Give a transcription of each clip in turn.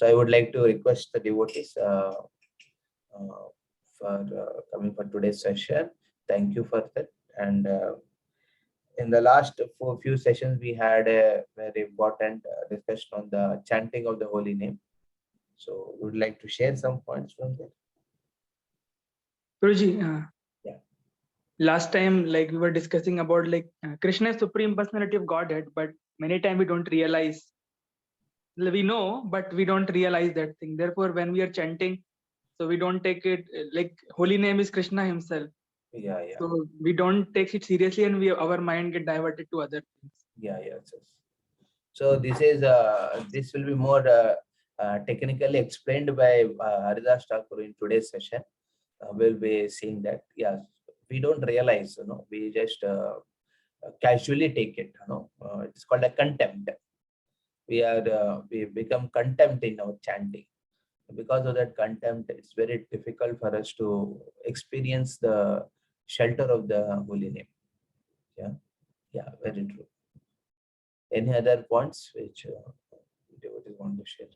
So I would like to request the devotees for coming for today's session. Thank you for that. And in the last few sessions, we had a very important discussion on the chanting of the holy name. So we would like to share some points from there. Prabhuji, Yeah. Last time, like we were discussing about Krishna is supreme personality of Godhead, but many times we don't realize. We know, but we don't realize that thing. Therefore, when we are chanting, so we don't take it like holy name is Krishna himself. Yeah. So we don't take it seriously, and our mind get diverted to other things. Yeah. Yes. So this will be more technically explained by Haridas Thakur in today's session. We'll be seeing that. Yes, we don't realize, we just casually take it. It's called a contempt. We become contempt in our chanting. Because of that contempt, it's very difficult for us to experience the shelter of the holy name. Yeah, very true. Any other points which devotees want to share?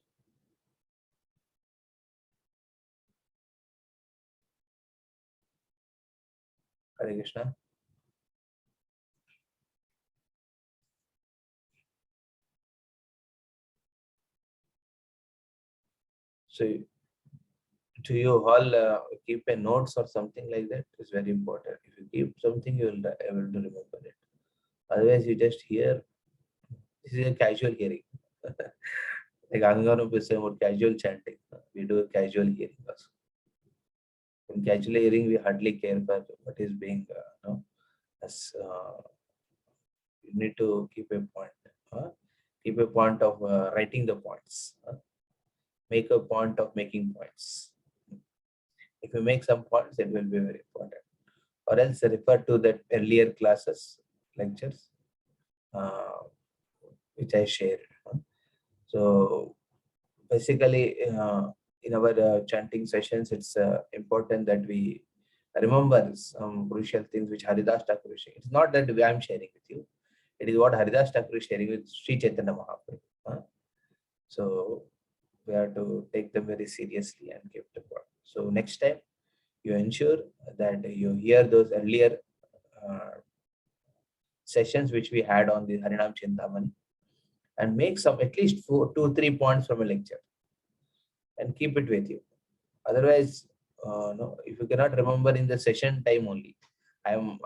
Hare Krishna. So, do you all keep a notes or something like that? It's very important. If you keep something, you will be able to remember it. Otherwise, you just hear. This is a casual hearing. Like Angaram is saying about casual chanting. We do a casual hearing also. In casual hearing, we hardly care for what is being, as you need to keep a point. Keep a point of writing the points. Make a point of making points. If you make some points, it will be very important. Or else refer to that earlier classes, lectures, which I shared. So basically, in our chanting sessions, it's important that we remember some crucial things which Haridas Thakur is sharing. It's not that I am sharing with you. It is what Haridas Thakur is sharing with Sri Chaitanya Mahaprabhu. So we have to take them very seriously and keep the point. So next time, you ensure that you hear those earlier sessions which we had on the Harinaam Cintamani and make some at least 2-3 points from a lecture and keep it with you. Otherwise, no, if you cannot remember in the session time only, I'm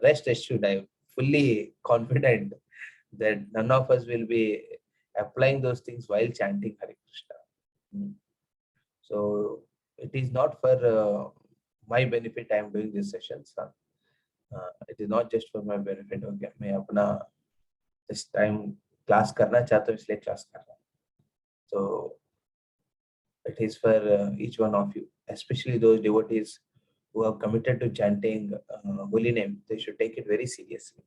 rest assured, I'm fully confident that none of us will be applying those things while chanting Hare Krishna. So it is not for my benefit I am doing these sessions. It is not just for my benefit. Okay, मैं अपना this time class करना चाहता हूँ इसलिए class कर रहा हूँ. So it is for each one of you, especially those devotees who are committed to chanting holy name. They should take it very seriously.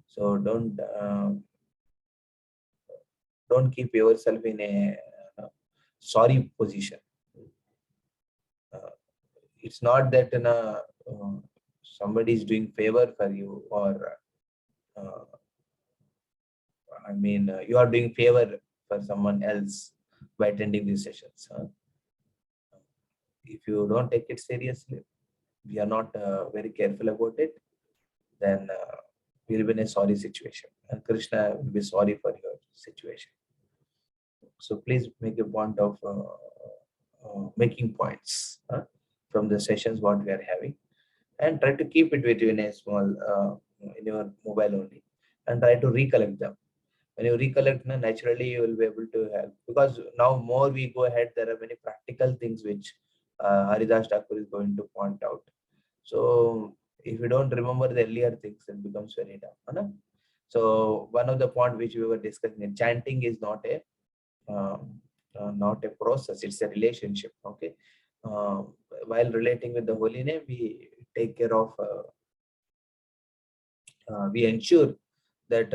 So don't keep yourself in a sorry position. It's not that somebody is doing favor for you, or you are doing favor for someone else by attending these sessions. If you don't take it seriously, we are not very careful about it, then we'll be in a sorry situation, and Krishna will be sorry for your situation. So please make a point of making points from the sessions what we are having, and try to keep it with you in a small in your mobile only, and try to recollect them. When you recollect, naturally you will be able to help, because now more we go ahead, there are many practical things which Haridas Thakur is going to point out. So if you don't remember the earlier things, it becomes very tough. So one of the point which we were discussing, chanting is not a process, it's a relationship. Okay, while relating with the holy name, we take care of we ensure that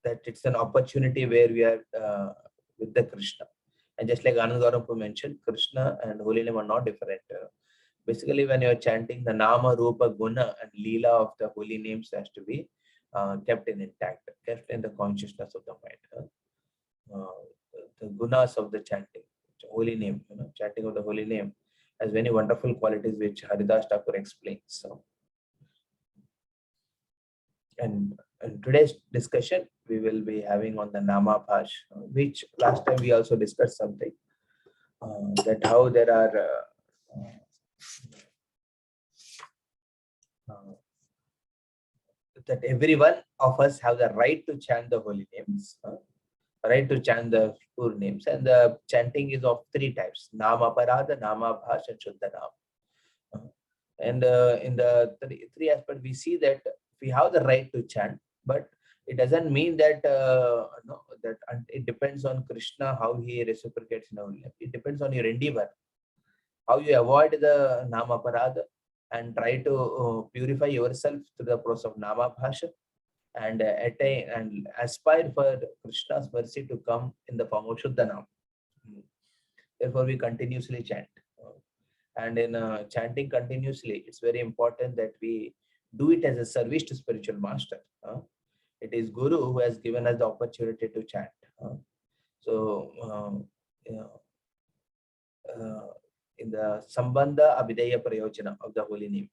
that it's an opportunity where we are with the Krishna. And just like Anand Gaurav mentioned, Krishna and holy name are not different. Basically, when you are chanting, the Nama, Rupa, Guna and Leela of the holy names has to be kept in intact, kept in the consciousness of the mind. the gunas of the chanting, holy name, chanting of the holy name has many wonderful qualities which Haridas Thakur explains. So, and in today's discussion, we will be having on the Namabhasa, which last time we also discussed something, that how there are that every one of us have the right to chant the holy names, right to chant the pure names, and the chanting is of three types: Namaparada, Namabhasa, and Shuddha Nam. And in the three aspects, we see that we have the right to chant, but it doesn't mean that no, that it depends on Krishna how he reciprocates in our life. It depends on your endeavor, how you avoid the Namaparada and try to purify yourself through the process of Namabhasa and attain and aspire for Krishna's mercy to come in the form of Shuddha Nam. Therefore, we continuously chant. And in chanting continuously, it's very important that we do it as a service to spiritual master. It is Guru who has given us the opportunity to chant. So, in the Sambandha Abhideya Prayojana of the holy name,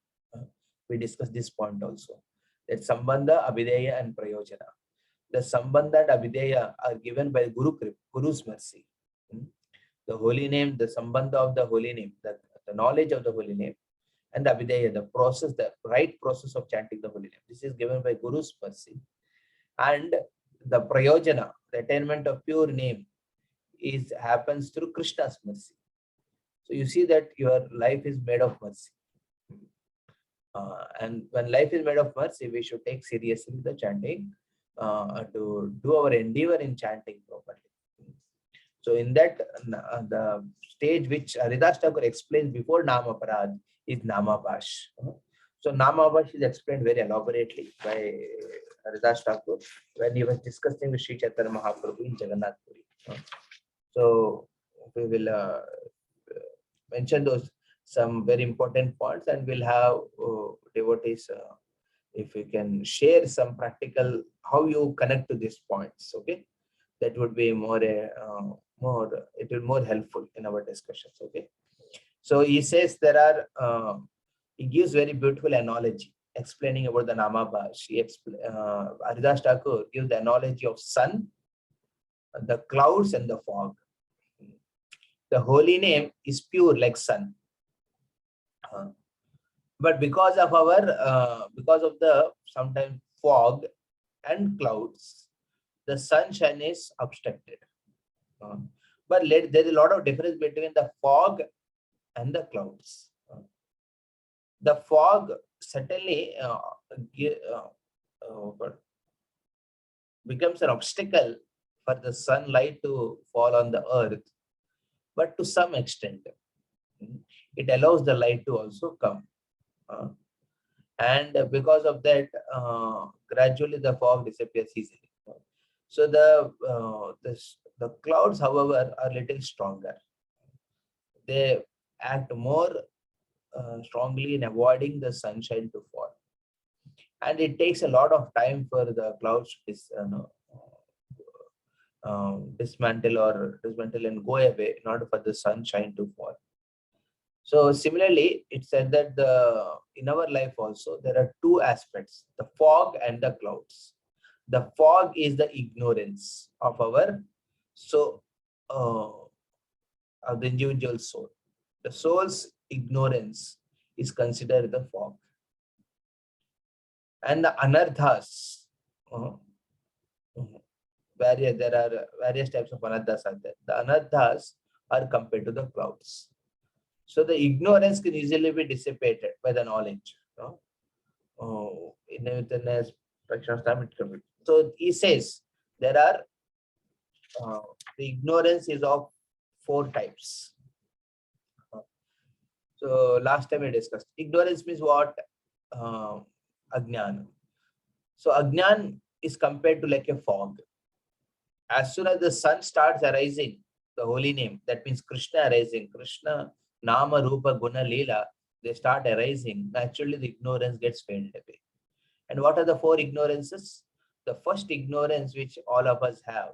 we discussed this point also. That Sambandha, Abhideya, and Prayojana. The Sambandha and Abhideya are given by Guru's mercy. The holy name, the Sambandha of the holy name, the knowledge of the holy name, and the Abhideya, the process, the right process of chanting the holy name. This is given by Guru's mercy. And the Prayojana, the attainment of pure name, happens through Krishna's mercy. So you see that your life is made of mercy. And when life is made of mercy, we should take seriously the chanting to do our endeavor in chanting properly. So in that, the stage which Haridas Thakur explains before Namaparad is Namabhasa. So Namabhasa is explained very elaborately by Haridas Thakur when he was discussing with Sri Chaitanya Mahaprabhu in Jagannath Puri. So we will mention those some very important points, and we'll have devotees if we can share some practical how you connect to these points. Okay, that would be more it will more helpful in our discussions. Okay, so he says there are he gives very beautiful analogy explaining about the Namabhasa. Haridas Thakur gives the analogy of sun, the clouds, and the fog. The holy name is pure like sun, but because of the sometimes fog and clouds, the sunshine is obstructed. But there is a lot of difference between the fog and the clouds. The fog certainly becomes an obstacle for the sunlight to fall on the earth, but to some extent, it allows the light to also come. And because of that, gradually the fog disappears easily. So the clouds, however, are little stronger. They act more strongly in avoiding the sunshine to fall. And it takes a lot of time for the clouds to dismantle and go away in order for the sunshine to fall. So similarly, it said that in our life also, there are two aspects, the fog and the clouds. The fog is the ignorance of our of the individual soul. The soul's ignorance is considered the fog. And the anarthas, there are various types of anarthas are there. The anarthas are compared to the clouds. So the ignorance can easily be dissipated by the knowledge. In a fraction of time it can be. So he says there are the ignorance is of 4 types. So last time we discussed ignorance means what? Ajnana. So ajnana is compared to like a fog. As soon as the sun starts arising, the holy name, that means Krishna arising, Krishna, Nama, Rupa, Guna, Leela, they start arising, naturally the ignorance gets faded away. And what are the 4 ignorances? The first ignorance which all of us have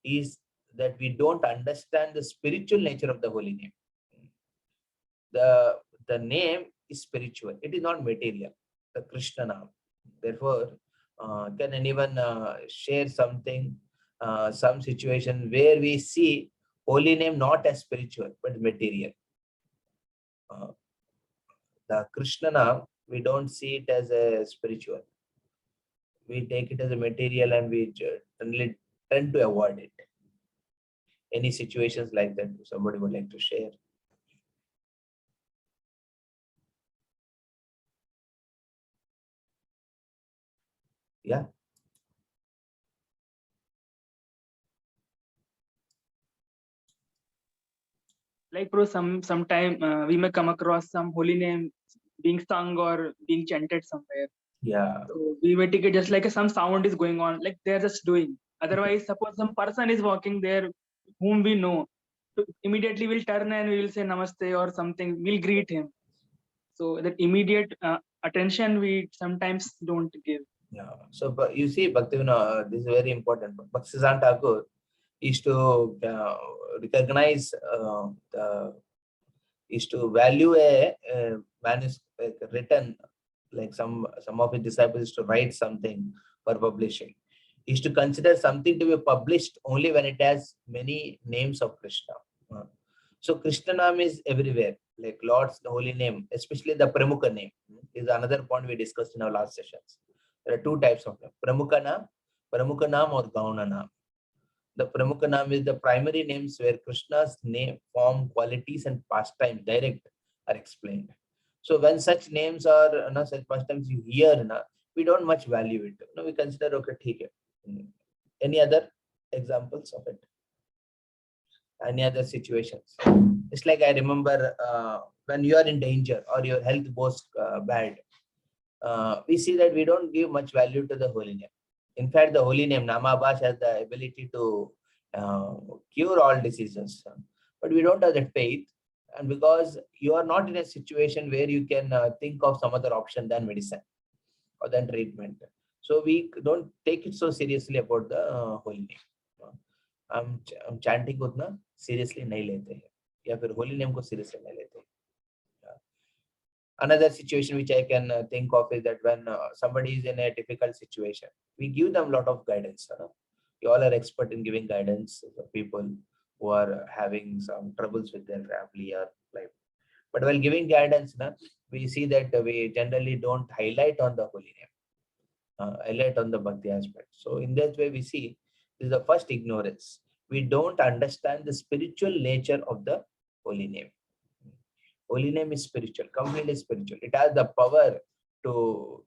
is that we don't understand the spiritual nature of the holy name. The name is spiritual. It is not material. The Krishna Nam. Therefore, can anyone share something, some situation where we see holy name not as spiritual but material? The Krishna Nam, we don't see it as a spiritual. We take it as a material and we generally tend to avoid it. Any situations like that somebody would like to share? Yeah. Like bro, sometime we may come across some holy name being sung or being chanted somewhere. Yeah. So we may take it just like some sound is going on, like they're just doing. Otherwise, suppose some person is walking there whom we know, so immediately we'll turn and we will say namaste or something, we'll greet him. So that immediate attention we sometimes don't give. Yeah. So, but you see, Bhaktivinoda, this is very important. Bhaktisiddhanta Thakur is to recognize is to value a manuscript written, like some of his disciples is to write something for publishing. Is to consider something to be published only when it has many names of Krishna. So Krishna name is everywhere, like Lord's holy name, especially the Pramukha name is another point we discussed in our last sessions. There are two types of them, Pramukha Naam or Gauna Naam. The Pramukha Naam is the primary names where Krishna's name, form, qualities, and pastime direct are explained. So when such names are, such pastimes you hear, we don't much value it. We consider, okay, theek hai. Any other examples of it? Any other situations? It's like I remember when you are in danger or your health goes bad, we see that we don't give much value to the holy name. In fact, the holy name, Namabhasa, has the ability to cure all diseases. But we don't have that faith. And because you are not in a situation where you can think of some other option than medicine or than treatment. So we don't take it so seriously about the holy name. हम chanting उतना seriously नहीं लेते हैं या फिर holy name को seriously नहीं लेते हैं. Another situation which I can think of is that when somebody is in a difficult situation, we give them a lot of guidance. You all are expert in giving guidance to people who are having some troubles with their family or life. But while giving guidance, we see that we generally don't highlight on the holy name, highlight on the bhakti aspect. So in that way, we see this is the first ignorance. We don't understand the spiritual nature of the holy name. Holy name is spiritual, completely spiritual. It has the power to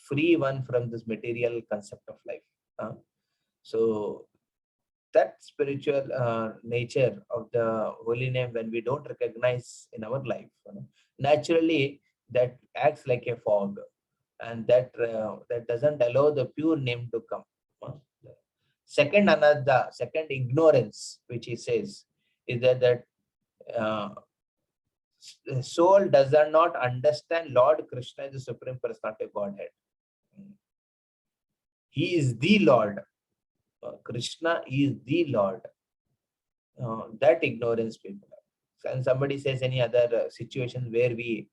free one from this material concept of life. So that spiritual nature of the holy name, when we don't recognize in our life, naturally that acts like a fog, and that doesn't allow the pure name to come. Second ignorance, which he says, is that the soul does not understand Lord Krishna is the Supreme Personality of Godhead. He is the Lord. Krishna is the Lord. That ignorance people have. And somebody says any other situation where we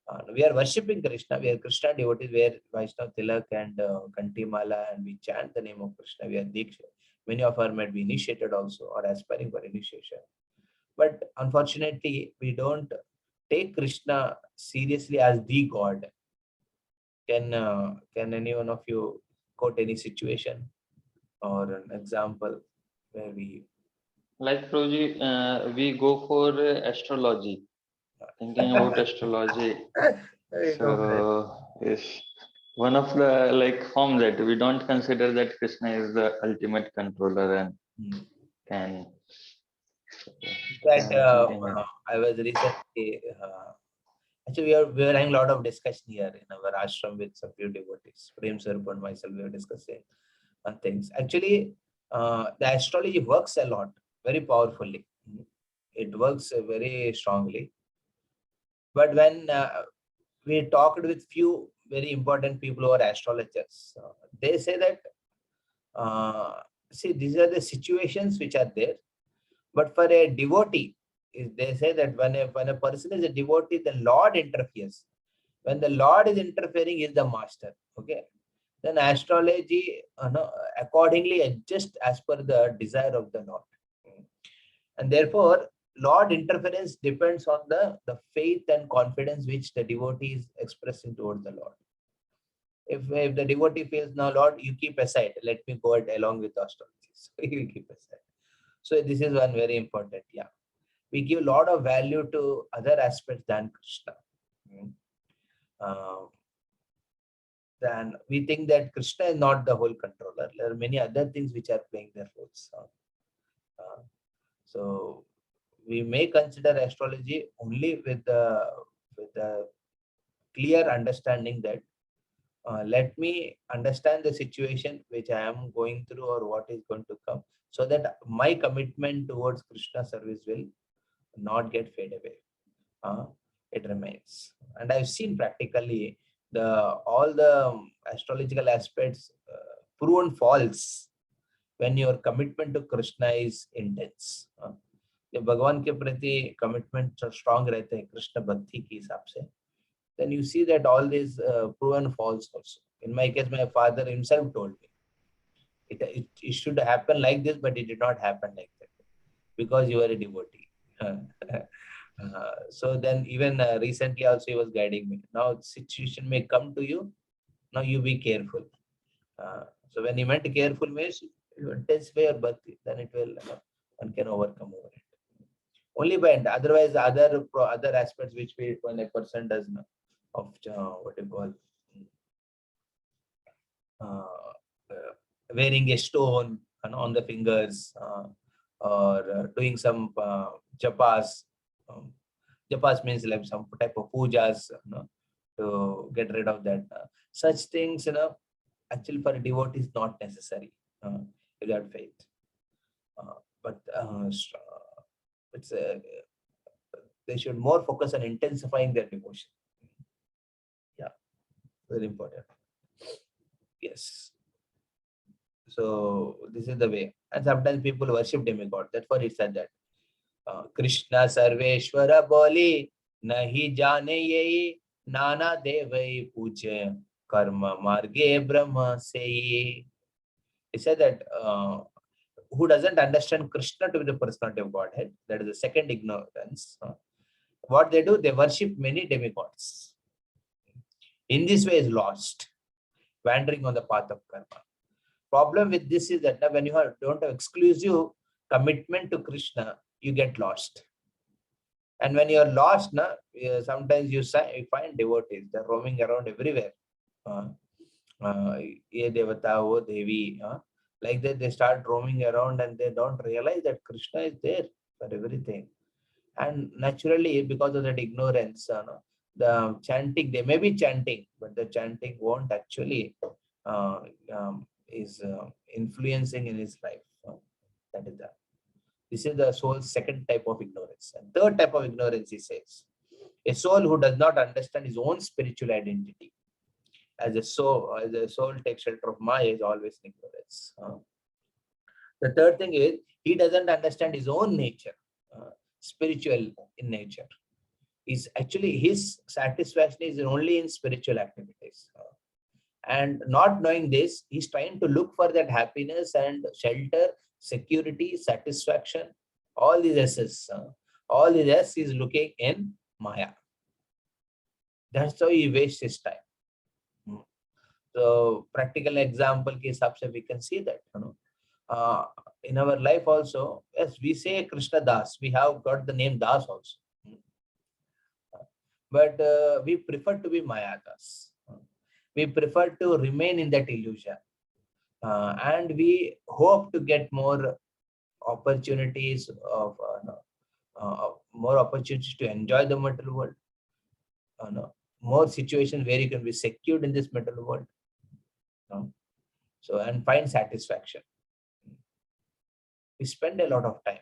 are worshipping Krishna, we are Krishna devotees, where Vaishnava Tilak and Kantimala, and we chant the name of Krishna, we are Diksha. Many of our might be initiated also or aspiring for initiation. But unfortunately, we don't take Krishna seriously as the God. Can any one of you quote any situation or an example where we... Like Prabhuji, we go for astrology, thinking about astrology. So it's one of the like form that we don't consider that Krishna is the ultimate controller and can. That I was recently actually we are having a lot of discussion here in our ashram with some few devotees. Prem Swarup and myself, we were discussing things. Actually, the astrology works a lot, very powerfully. It works very strongly. But when we talked with few very important people who are astrologers, they say that see, these are the situations which are there. But for a devotee, they say that when a person is a devotee, the Lord interferes. When the Lord is interfering, he is the master. Okay. Then astrology, accordingly adjust as per the desire of the Lord. And therefore, Lord interference depends on the faith and confidence which the devotee is expressing towards the Lord. If the devotee feels, now Lord, you keep aside, let me go it along with astrology. So he will keep aside. So this is one very important. Yeah. We give a lot of value to other aspects than Krishna. Then we think that Krishna is not the whole controller. There are many other things which are playing their roles. So we may consider astrology only with the clear understanding that let me understand the situation which I am going through or what is going to come, so that my commitment towards Krishna service will not get fade away. It remains. And I've seen practically all the astrological aspects proven false when your commitment to Krishna is intense. जब भगवान के प्रति commitment strong रहते हैं कृष्ण भक्ति के हिसाब से, then you see that all these proven false also. In my case, my father himself told me it should happen like this, but it did not happen like that because you are a devotee. So then even recently also he was guiding me. Now situation may come to you. Now you be careful. So when he meant careful means you intensify your bhakti, then it will one can overcome over it. Only by otherwise other aspects which when a person does of what you call wearing a stone on the fingers or doing some japas. Japas means like some type of pujas to get rid of that. Such things, actually for a devotee is not necessary without faith. But it's they should more focus on intensifying their devotion. Yeah, very important. Yes. So this is the way. And sometimes people worship demigod. That's what it said that. Krishna Sarveshwara Boli Nahi Jane Ye Nana Devai Puja Karma Marge Brahma Sei. It said that who doesn't understand Krishna to be the personality of Godhead, that is the second ignorance. What they do, they worship many demigods. In this way is lost, wandering on the path of karma. Problem with this is that when you don't have exclusive commitment to Krishna, you get lost. And when you are lost, sometimes you find devotees, they're roaming around everywhere. Ye devata, o devi. Like that, they start roaming around and they don't realize that Krishna is there for everything. And naturally, because of that ignorance, the chanting, they may be chanting, but the chanting won't actually is influencing in his life. That is that. This is the soul's second type of ignorance. And third type of ignorance, he says, a soul who does not understand his own spiritual identity. As a soul takes shelter of Maya, is always in ignorance. The third thing is, he doesn't understand his own nature, spiritual in nature. Is actually his satisfaction is only in spiritual activities. And not knowing this, he's trying to look for that happiness and shelter, security, satisfaction, all these S's. All these S is looking in Maya. That's how he wastes his time. So practical example ke hisab se we can see that. In our life also, yes, we say Krishna Das. We have got the name Das also. But we prefer to be Maya Das. We prefer to remain in that illusion. And we hope to get more opportunities to enjoy the material world. More situations where you can be secured in this material world. So, and find satisfaction. We spend a lot of time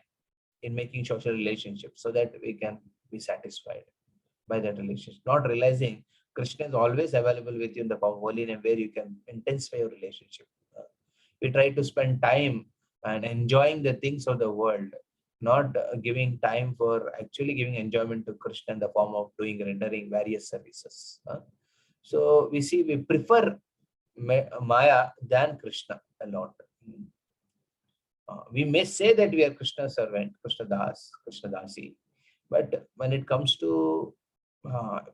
in making social relationships so that we can be satisfied by that relationship, not realizing Krishna is always available with you in the form of holy name where you can intensify your relationship. We try to spend time and enjoying the things of the world, not giving time for actually giving enjoyment to Krishna in the form of rendering various services. So we see we prefer Maya than Krishna a lot. We may say that we are Krishna's servant, Krishna Das, Krishna Dasi, but when it comes to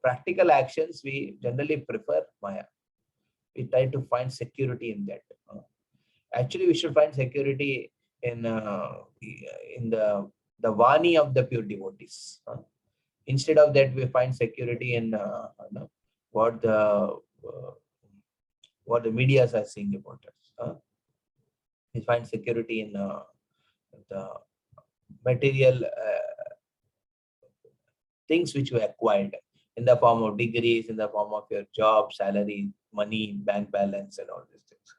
practical actions, we generally prefer Maya. We try to find security in that. Actually, we should find security in the Vani of the pure devotees. Instead of that, we find security in what the medias are saying about us. We find security in the material things which we acquired in the form of degrees, in the form of your job, salary, money, bank balance, and all these things.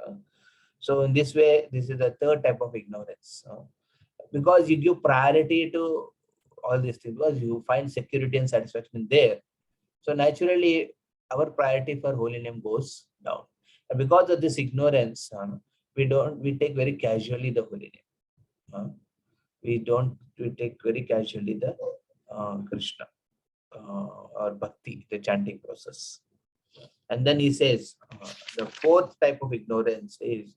So in this way, this is the third type of ignorance. Because you give priority to all these things, because you find security and satisfaction there. So naturally, our priority for holy name goes down. And because of this ignorance, we take very casually the holy name. We take very casually the Krishna or bhakti, the chanting process. And then he says, the fourth type of ignorance is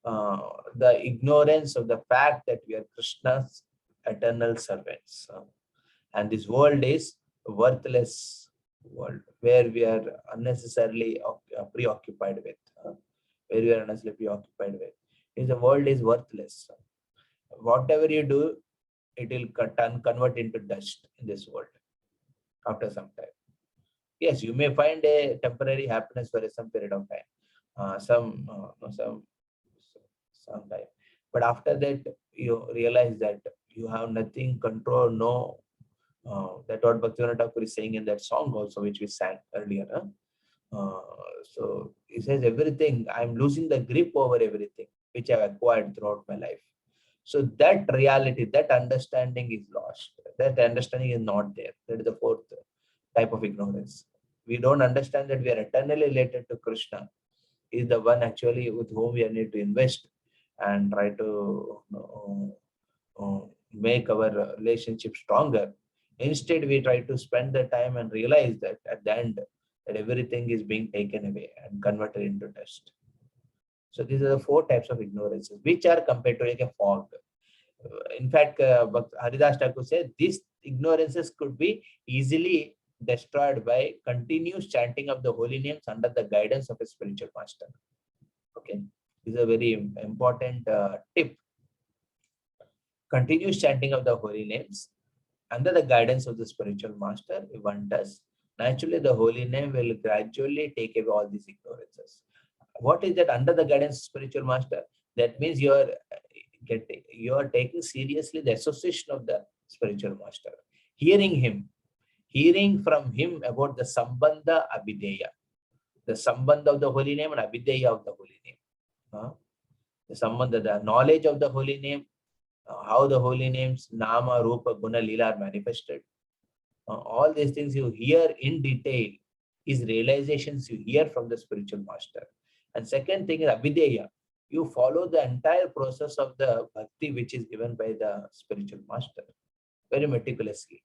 the ignorance of the fact that we are Krishna's eternal servants. And this world is a worthless world where we are unnecessarily preoccupied with. Where we are unnecessarily preoccupied with. The world is worthless. Whatever you do, it will convert into dust in this world after some time. Yes, you may find a temporary happiness for some period of time, some time, but after that you realize that you have nothing control, no. That what Bhaktivinoda Thakur is saying in that song also, which we sang earlier. So he says everything, I'm losing the grip over everything which I've acquired throughout my life. So that reality, that understanding is lost. That understanding is not there. That is the fourth type of ignorance. We don't understand that we are eternally related to Krishna. He is the one actually with whom we need to invest and try to make our relationship stronger. Instead, we try to spend the time and realize that at the end, that everything is being taken away and converted into dust. So these are the four types of ignorances, which are compared to like a fog. In fact, Haridas Thakur said these ignorances could be easily destroyed by continuous chanting of the holy names under the guidance of a spiritual master. Okay, this is a very important tip. Continuous chanting of the holy names under the guidance of the spiritual master, if one does, naturally the holy name will gradually take away all these ignorances. What is that under the guidance of spiritual master? That means you are taking seriously the association of the spiritual master, hearing from him about the sambandha abhideya, the sambandha of the holy name and abhideya of the holy name. The sambandha, the knowledge of the holy name, how the holy names nama, rupa, guna, lila are manifested. All these things you hear in detail is realizations you hear from the spiritual master. And second thing is abhideya. You follow the entire process of the bhakti which is given by the spiritual master very meticulously.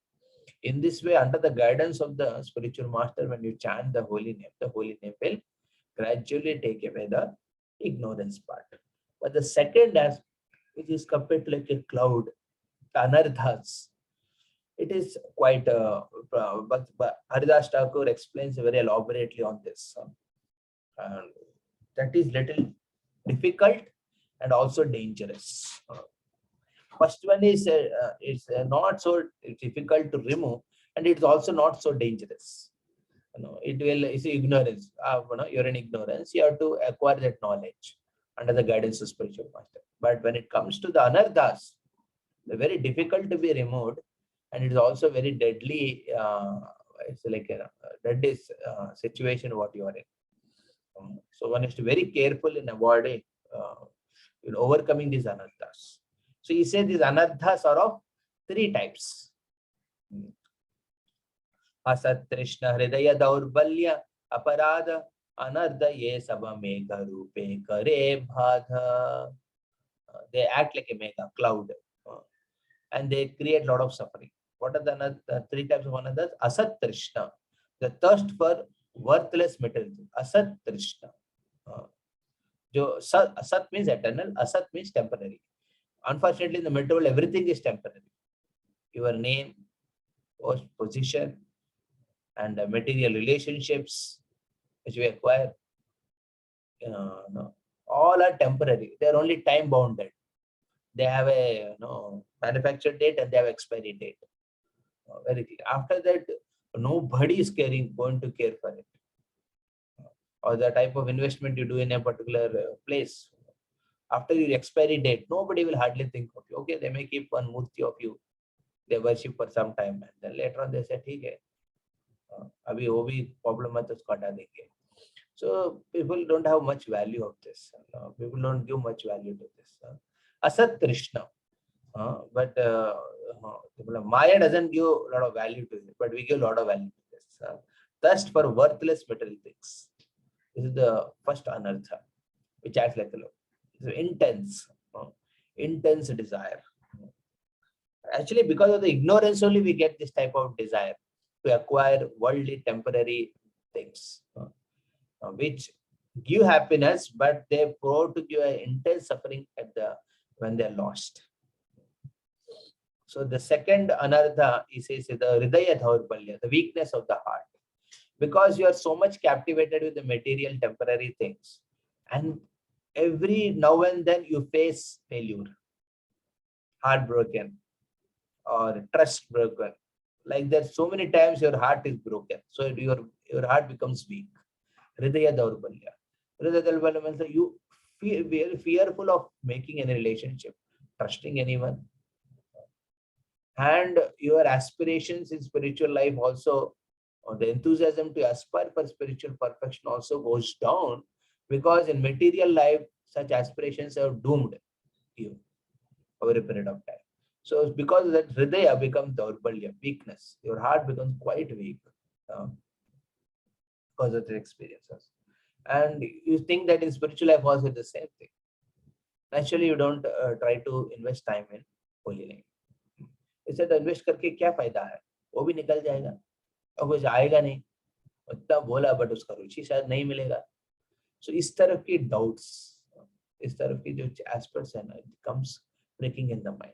In this way, under the guidance of the spiritual master, when you chant the holy name will gradually take away the ignorance part. But the second aspect, which is compared to like a cloud, the anarthas, it is quite, but Haridas Thakur explains very elaborately on this. That is little difficult and also dangerous. First one is it's not so difficult to remove, and it's also not so dangerous. It's ignorance. You're in ignorance. You have to acquire that knowledge under the guidance of spiritual master. But when it comes to the anarthas, they're very difficult to be removed, and it's also very deadly. It's like a deadly situation what you are in. So one is to be very careful in avoiding, in overcoming these anarthas. So he said these anarthas are of three types. Asat Krishna Hridaya Daurbalya Aparada Anardha Ye Sabameka Rupe Kare Bhadha. they act like a mega cloud, and they create a lot of suffering. What are the three types of anarthas? Asat Trishna, the thirst for worthless material. Asat Trishna. Asat means eternal, Asat means temporary. Unfortunately, in the material world, everything is temporary. Your name, position, and material relationships which we acquire, no, all are temporary. They are only time bounded. They have a manufacture date and they have expiry date. Very clear. After that, nobody is going to care for it. Or the type of investment you do in a particular place. After your expiry date, nobody will hardly think of you. Okay, they may keep one murti of you. They worship for some time, and then later on they say, "ठीक है, अभी वो भी problem है तो उसको हटा देंगे." So people don't have much value of this. People don't give much value to this. Asat Krishna. But Maya doesn't give a lot of value to it, but we give a lot of value to this. Thirst for worthless material things. This is the first anartha, which acts like a love. It's intense desire. Actually, because of the ignorance only, we get this type of desire to acquire worldly, temporary things, which give happiness, but they prove to give an intense suffering when they're lost. So the second anartha is the hridaya dhaurbalya, the weakness of the heart. Because you are so much captivated with the material temporary things, and every now and then you face failure, heartbroken, or trust broken. Like that, so many times your heart is broken, so your heart becomes weak. Hridaya dhaurbalya. Hridaya dhaurbalya means that you feel very fearful of making any relationship, trusting anyone, and your aspirations in spiritual life also, or the enthusiasm to aspire for spiritual perfection also goes down, because in material life such aspirations are doomed you over a period of time. So because of that, hridaya becomes dhaurbalya, weakness. Your heart becomes quite weak because of the experiences. And you think that in spiritual life also the same thing. Naturally, you don't try to invest time in holy name. इसे तो invest करके क्या फायदा है, वो भी निकल जाएगा और कुछ आएगा नहीं, उतना बोला बट उसका रुचि शायद नहीं मिलेगा. सो इस तरफ की डाउट्स, इस तरफ की जो एस्पेक्ट्स है ना, it comes breaking in the mind.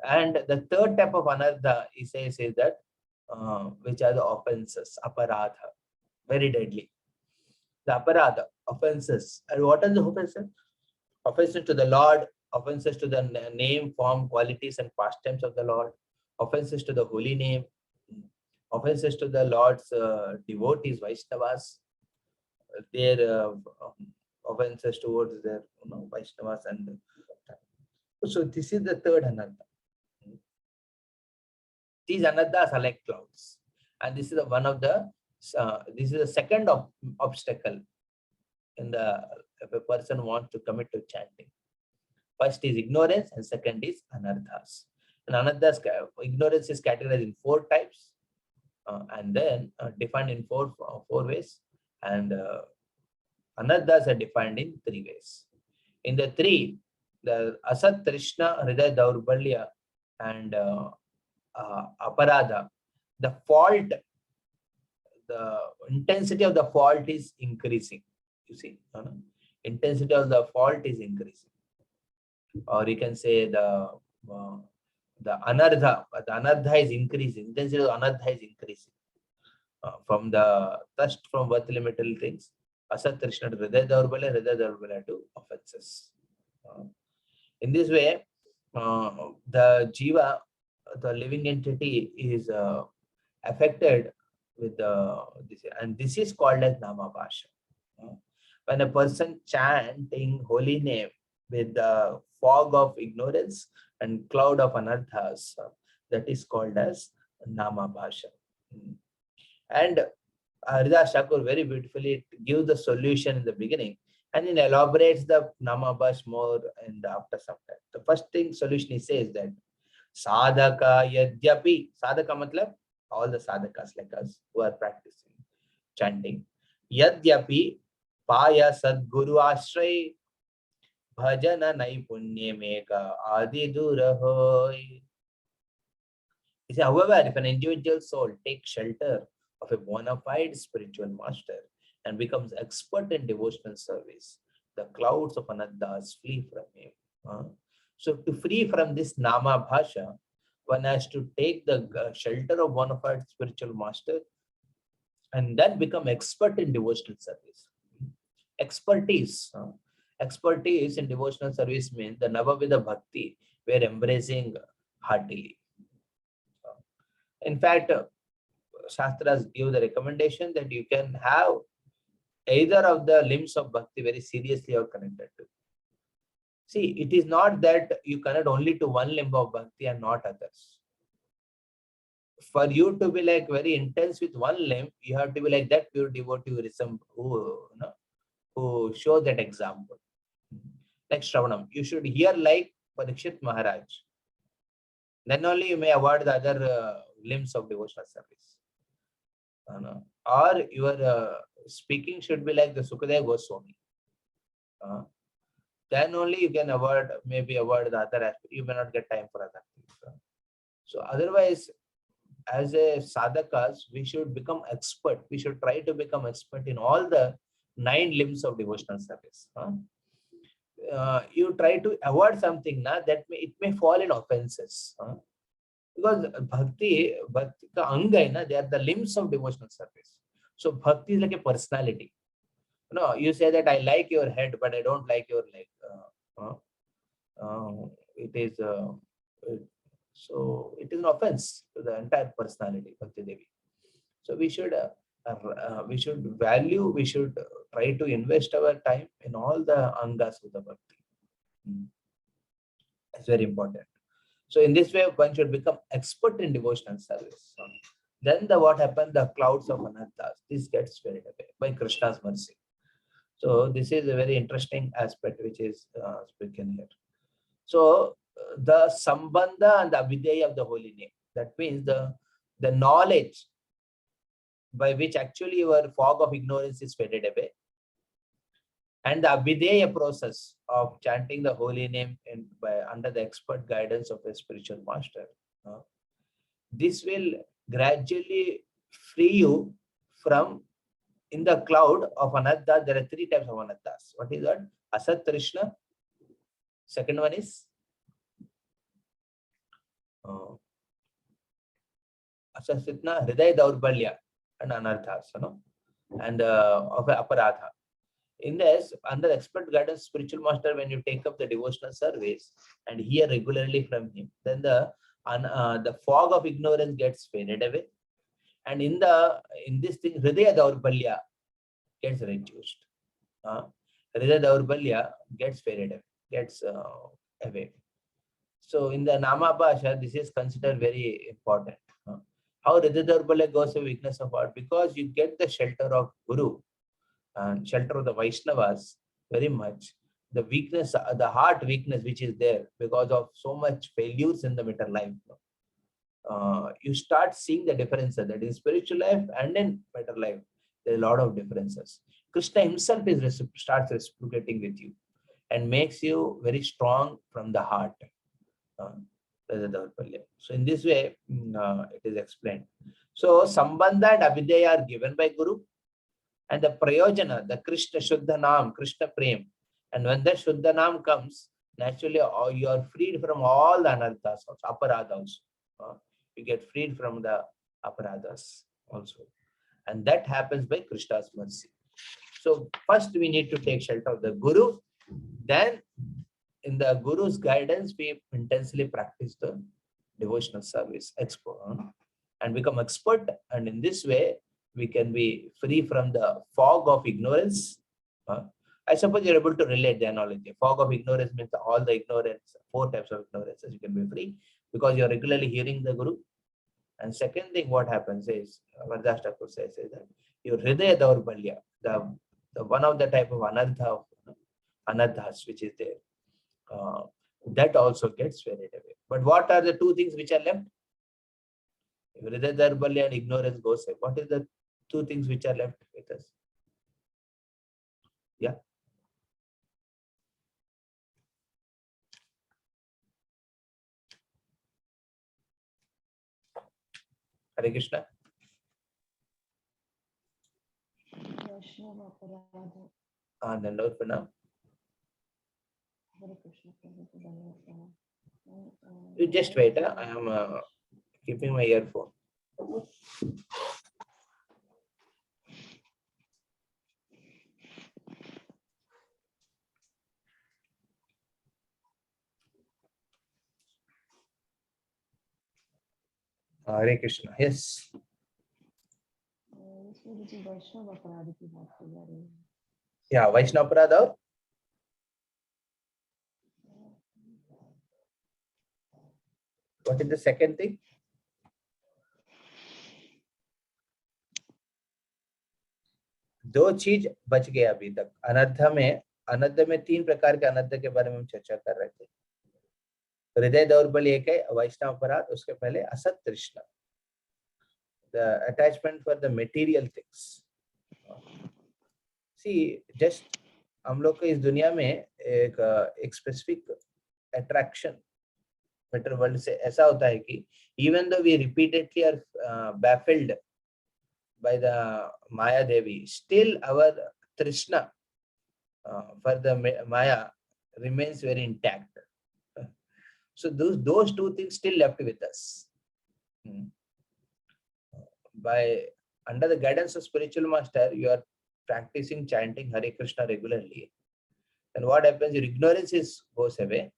And the third type of anartha he says is that which are the offenses, aparadha, very deadly. The aparadha, offenses. And what are the offenses? Offenses to the Lord, offenses to the name, form, qualities, and pastimes of the Lord, offenses to the holy name, offenses to the Lord's devotees, Vaishnavas, their offenses towards their Vaishnavas, and so this is the third anartha. These anarthas are like clouds, and this is one of the this is the second obstacle in the if a person wants to commit to chanting. First is ignorance, and second is anarthas. And anarthas, ignorance is categorized in 4 types, and then defined in four ways, and anarthas are defined in 3 ways. In the 3, the asat, trishna, hridaya dhaurbalya, and aparadha, the fault, the intensity of the fault is increasing. You see, intensity of the fault is increasing, or you can say the anartha is increasing. Intensity of anartha is increasing from the thirst from worldly material things, asat, trishna to hridaya dhaurbalya to offenses. In this way, the jiva, the living entity, is affected with this, and this is called as Namabhasa. When a person chanting holy name with the fog of ignorance and cloud of anarthas, that is called as Namabhasa. And Haridas Thakur very beautifully gives the solution in the beginning, and then elaborates the Namabhasa more in the after some time. The first thing solution he says that sadhaka yadyapi, sadhaka matlab all the sadhakas like us who are practicing chanting, yadyapi paya sadguru ashray, bhajana naipunye meka adi durahoy. He said, however, if an individual soul takes shelter of a bona fide spiritual master and becomes expert in devotional service, the clouds of anaddas flee from him. So to free from this Namabhasa, one has to take the shelter of bona fide spiritual master and then become expert in devotional service. Expertise. Expertise in devotional service means the Navavida Bhakti we are embracing heartily. In fact, Shastras give the recommendation that you can have either of the limbs of bhakti very seriously or connected to. See, it is not that you connect only to one limb of bhakti and not others. For you to be like very intense with one limb, you have to be like that pure devotee who show that example. Like Shravanam, you should hear like Parikshit Maharaj. Then only you may award the other limbs of devotional service. Or your speaking should be like the Sukadeva Goswami. Then only you can maybe award the other aspect. You may not get time for other things. So otherwise, as a sadhakas, we should become expert. We should try to become expert in all the 9 limbs of devotional service. You try to avoid something that it may fall in offenses. Because bhakti ka anga, they are the limbs of devotional service. So bhakti is like a personality. You say that I like your head, but I don't like your leg. It is so it is an offense to the entire personality, Bhakti Devi. So we should value, we should try to invest our time in all the angas of the bhakti. It's very important. So in this way, one should become expert in devotional service. Then what happened? The clouds of anattas, this gets faded away by Krishna's mercy. So this is a very interesting aspect which is spoken here. So the sambandha and the avideya of the holy name. That means the knowledge by which actually your fog of ignorance is faded away. And the avideya process of chanting the holy name under the expert guidance of a spiritual master. This will gradually free you from, in the cloud of anatta, there are 3 types of anattas. What is that? Asat Trishna. Second one is Asasitna, Hridaya Daurbalya and Anarthas, and of Aparadha. In this, under expert guidance, spiritual master, when you take up the devotional service and hear regularly from him, then the fog of ignorance gets faded away. And in this thing, Hridaya Daurbalya gets reduced. Hridaya Daurbalya gets faded away, gets away. So in the Namabhasa, this is considered very important. How Hridaya Daurbalya goes to weakness of heart? Because you get the shelter of Guru and shelter of the Vaishnavas very much. The weakness, the heart weakness which is there because of so much failures in the material life. You start seeing the differences that in spiritual life and in material life, there are a lot of differences. Krishna himself starts reciprocating with you and makes you very strong from the heart. So in this way, it is explained. So Sambandha and Avideya are given by Guru, and the Prayojana, the Krishna Shuddha Naam, Krishna Prem. And when the Shuddha Naam comes, naturally you are freed from all the anarthas, aparadhas. You get freed from the aparadhas also. And that happens by Krishna's mercy. So first we need to take shelter of the Guru. Then in the Guru's guidance, we intensely practice the devotional service and become expert. And in this way, we can be free from the fog of ignorance. I suppose you're able to relate the analogy. Fog of ignorance means all the ignorance, 4 types of ignorance, you can be free because you're regularly hearing the Guru. And second thing, what happens is, Vardas Thakur says that your Hridaya Daurbalya, the one of the type of anarthas which is there, that also gets faded away. But what are the 2 things which are left? Hridaya Daurbalya and ignorance goes away. What is the 2 things which are left with us? Yeah. Hare Krishna. Dandavat Pranam. You just wait. I am keeping my earphone. Hare Krishna. Yes. Yeah, Vaishnava Aparadha. What is the second thing? दो चीज बच गए अभी तक. अनर्थ में 3 प्रकार के अनर्थ के बारे में हम चर्चा कर रहे थे. हृदय दौर्बल्य एक है, वैष्णव अपराध, उसके पहले असत तृष्णा, the attachment for the material things. See, just हम लोग को इस दुनिया में एक स्पेसिफिक अट्रैक्शन मेटर वर्ल्ड से ऐसा होता है कि even though we repeatedly are baffled by the Maya Devi, still our Trishna for the Maya remains very intact. So those two things still left with us. By under the guidance of spiritual master, you are practicing chanting Hare Krishna regularly. And what happens? Your ignorance goes away,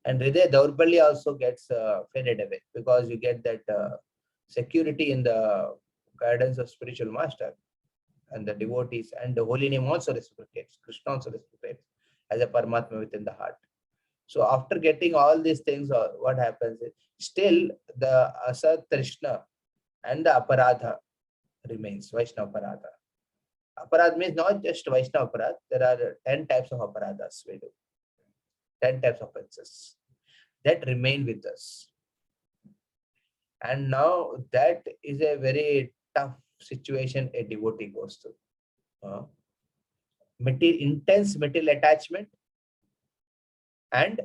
and Hridaya Daurbalya also gets faded away, because you get that security in the guidance of spiritual master, and the devotees, and the holy name also reciprocates. Krishna also reciprocates as a Paramatma within the heart. So after getting all these things, what happens is still the Asat Trishna and the Aparadha remains, Vaishnava Aparadha. Aparadha means not just Vaishnava Aparadha, there are 10 types of Aparadhas we do. 10 types of offenses that remain with us. And now that is a very tough situation a devotee goes through. Intense material attachment and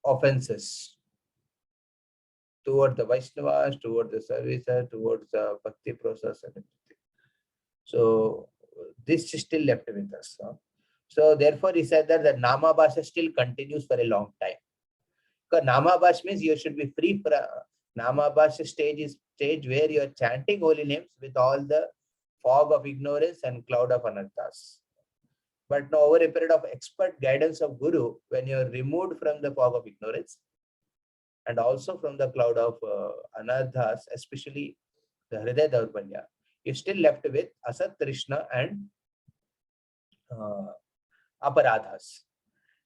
offenses toward the Vaishnavas, toward the services, towards the bhakti process and everything. So this is still left with us. So therefore he said that the Namabhasa still continues for a long time. Because Namabhasa means you should be free. Namabhasa stage is stage where you are chanting holy names with all the fog of ignorance and cloud of anarthas. But now over a period of expert guidance of Guru, when you are removed from the fog of ignorance and also from the cloud of anarthas, especially the Hridaya Daurbalya, you're still left with Asat Trishna and Aparadhas.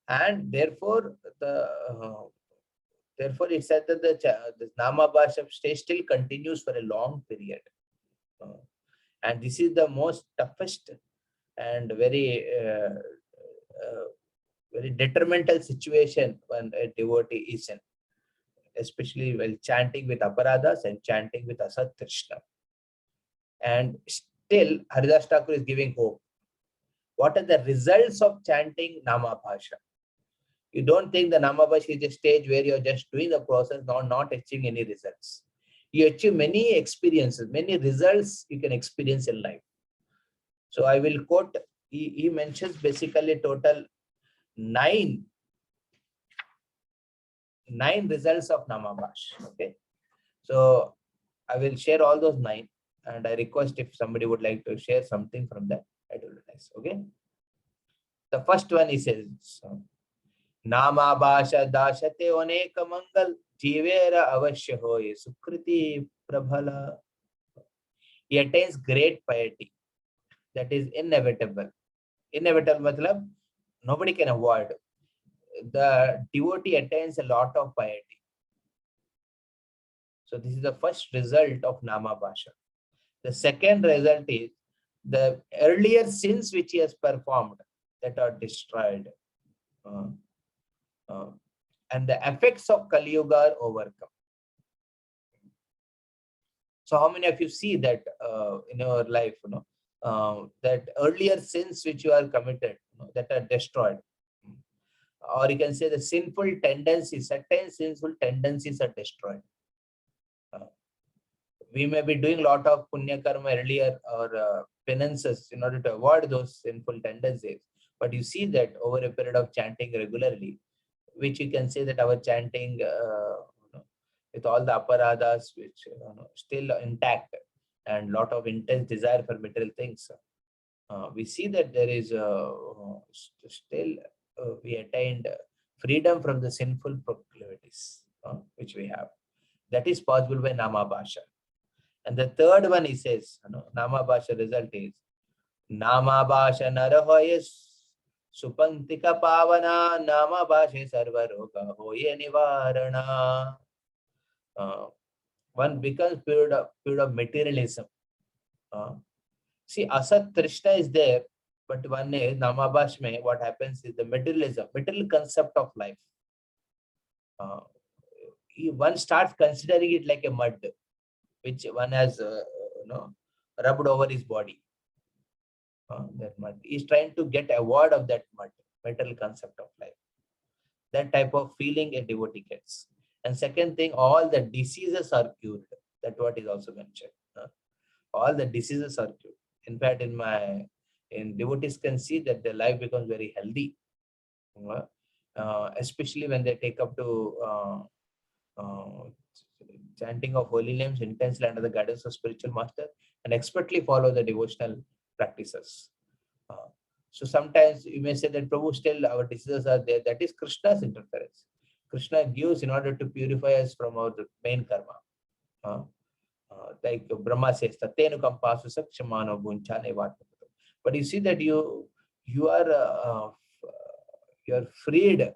And therefore, therefore it said that the Namabhasa stage still continues for a long period. And this is the most toughest and very very detrimental situation when a devotee is in, especially while chanting with Aparadhas and chanting with Asat Trishna. And still Haridas Thakur is giving hope. What are the results of chanting Namabhasa? You don't think the Namabhasa is a stage where you're just doing the process, not achieving any results. You achieve many experiences, many results you can experience in life. So I will quote, he mentions basically total nine results of Namabhasa. Okay. So I will share all those 9, and I request if somebody would like to share something from that, I will realize. Okay. The first one he says, Namabhasa dashate oneka mangal jivera avashya hoye sukriti prabhala. He attains great piety that is inevitable. Inevitable matlab nobody can avoid. The devotee attains a lot of piety. So this is the first result of Namabhasa. The second result is the earlier sins which he has performed that are destroyed. And the effects of Kali Yuga are overcome. So how many of you see that in your life, that earlier sins which you are committed, that are destroyed? Or you can say the sinful tendencies, certain sinful tendencies are destroyed. We may be doing a lot of punya karma earlier or penances in order to avoid those sinful tendencies. But you see that over a period of chanting regularly, which you can say that our chanting with all the aparadas which still intact and lot of intense desire for material things, we see that there is still we attained freedom from the sinful proclivities which we have. That is possible by Namabhasha. And the third one, he says, Namabhasha result is Namabhasha narahoyas supantika pavana Namabhashe sarva roga hoye nivarana. One becomes pure of materialism. See, Asat Trishna is there, but one is Namabhash mein, what happens is the materialism, material concept of life. One starts considering it like a mud, which one has rubbed over his body. That mud. He's trying to get avoid of that mud, material concept of life. That type of feeling a devotee gets. And second thing, all the diseases are cured. That's what is also mentioned. All the diseases are cured. In fact, in devotees can see that their life becomes very healthy, especially when they take up to chanting of holy names intensely under the guidance of spiritual master and expertly follow the devotional practices. So sometimes you may say that Prabhu, still our diseases are there. That is Krishna's interference. Krishna gives in order to purify us from our main karma. Like Brahma says, Tatenu kampasu sakshamano bunchane vat. But you see that you are freed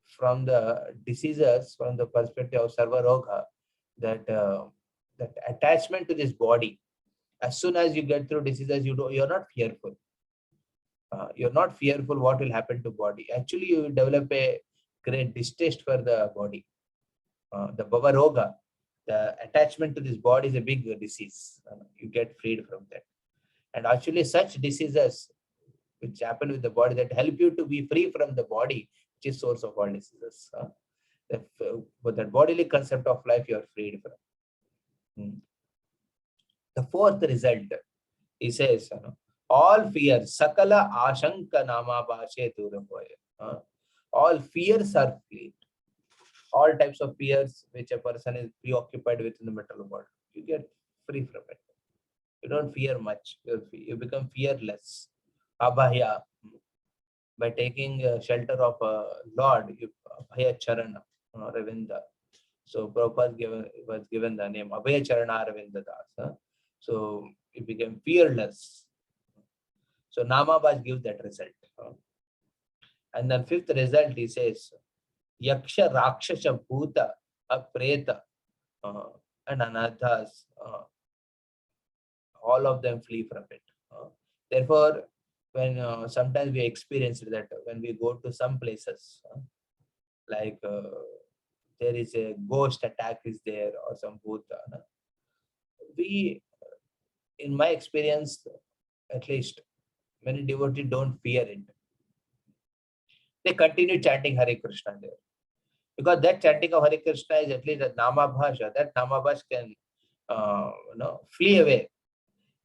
from the diseases from the perspective of sarva roga, that attachment to this body. As soon as you get through diseases, you're not fearful. You're not fearful what will happen to body. Actually, you develop a great distaste for the body. The bhava roga, the attachment to this body is a big disease. You get freed from that. And actually such diseases which happen with the body that help you to be free from the body, which is source of all diseases. But that bodily concept of life you are freed from. The fourth result, he says, all fears, sakala ashanka namabhashe duravoya. All fears are freed. All types of fears which a person is preoccupied with in the material world, you get free from it. You don't fear much. You become fearless. Abhaya. By taking shelter of a Lord, Abhaya Charana, Ravinda. So Prabhupada was given the name Abhaya Charana Ravinda Das. So he became fearless. So Namabhas gives that result. And then fifth result, he says, Yaksha, Rakshasha, Bhuta, Apreta, and Anathas, all of them flee from it. Therefore, when sometimes we experience that when we go to some places, like there is a ghost attack is there or some Bhuta, we, in my experience, at least, many devotees don't fear it. They continue chanting Hare Krishna there. Because that chanting of Hare Krishna is at least a Namabhasha. That Namabhasha can flee away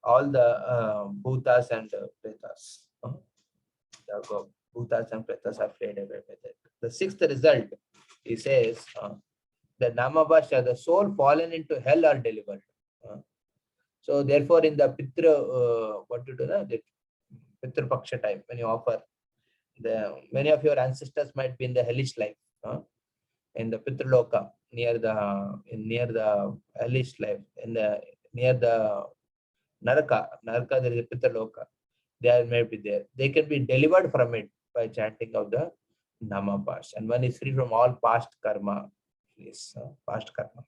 all the bhutas and pretas. The bhutas and pretas are fled away with it. The sixth result, he says, the Namabhasha, the soul fallen into hell are delivered. So therefore, in the Pitra, what to do, the Pitra Paksha time, when you offer, many of your ancestors might be in the hellish life, in the Pitraloka, near the hellish life, near the Naraka, there is a Pitraloka. They may be there. They can be delivered from it by chanting of the Namabhasha. And one is free from all past karma. Past karma.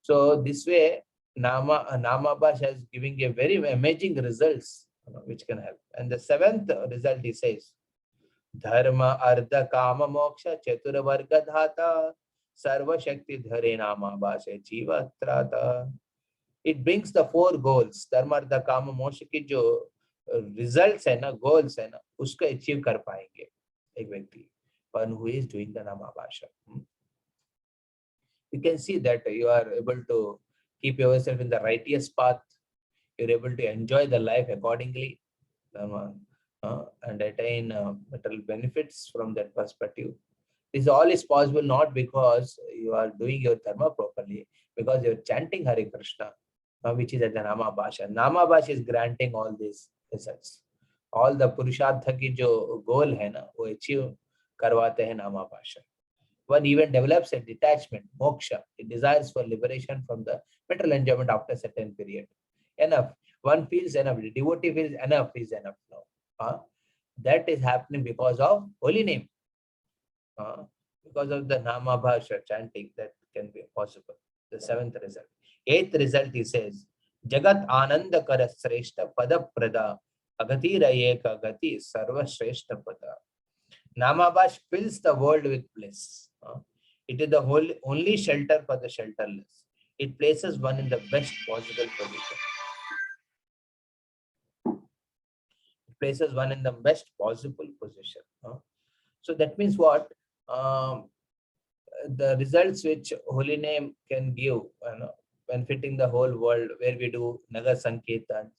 So this way, Namabhasha is giving a very amazing results which can help. And the seventh result, he says, Dharma, Ardha, Kama, Moksha, Chatura, Varga, Dhata, Sarva Shakti, Dhare, Namabhasha, Jiva, Trata. It brings the four goals. Dharma, Ardha, Kama, Moksha की जो results है ना, goals है ना, उसको achieve कर पाएंगे एक व्यक्ति. One who is doing the Namabhasha. You can see that you are able to keep yourself in the righteous path. You're able to enjoy the life accordingly, and attain material benefits from that perspective. This all is possible not because you are doing your dharma properly, because you're chanting Hare Krishna, which is at the Namabhasa. Namabhasa is granting all these results. All the Purushartha ki jo goal hai na, wo achieve karwate hai Namabhasa. One even develops a detachment, moksha. It desires for liberation from the material enjoyment after a certain period. Enough. One feels enough. The devotee feels enough is enough now. That is happening because of holy name. Because of the Namabhasa chanting, that can be possible. The seventh result. Eighth result, he says, Jagat Ananda Kara Sreshta Pada Prada Agati Rayeka Gati Sarva Sreshta Pada. Namabhasa fills the world with bliss. It is the only shelter for the shelterless. It places one in the best possible position. It places one in the best possible position. So that means what? The results which holy name can give, benefiting the whole world, where we do Nagar Sankirtan,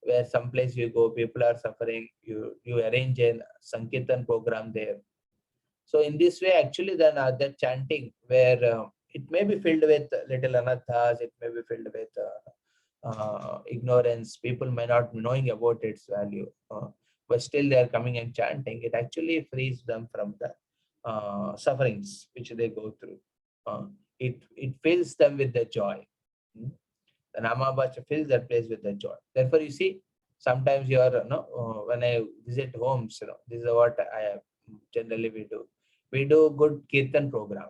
where someplace you go, people are suffering, you arrange a Sankirtan program there. So in this way, actually, then that chanting, where it may be filled with little anathas, it may be filled with ignorance, people may not be knowing about its value, but still they are coming and chanting. It actually frees them from the sufferings which they go through. It fills them with the joy. The Namabhasa fills that place with the joy. Therefore, you see, sometimes you are, when I visit homes, this is what I generally we do. We do good Kirtan program.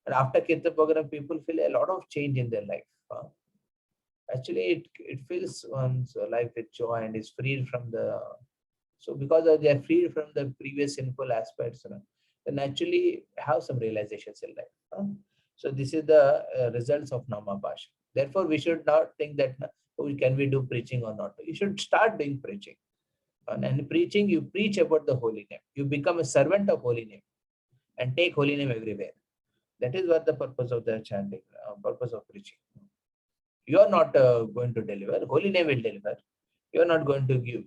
And after Kirtan program, people feel a lot of change in their life. Actually, it fills one's life with joy and is freed from the... So because they are freed from the previous sinful aspects, they naturally have some realizations in life. So this is the results of Namabhasa. Therefore, we should not think that can we do preaching or not. You should start doing preaching. And preaching, you preach about the holy name. You become a servant of holy name and take holy name everywhere. That is what the purpose of the chanting, purpose of preaching. You are not going to deliver. Holy name will deliver. You are not going to give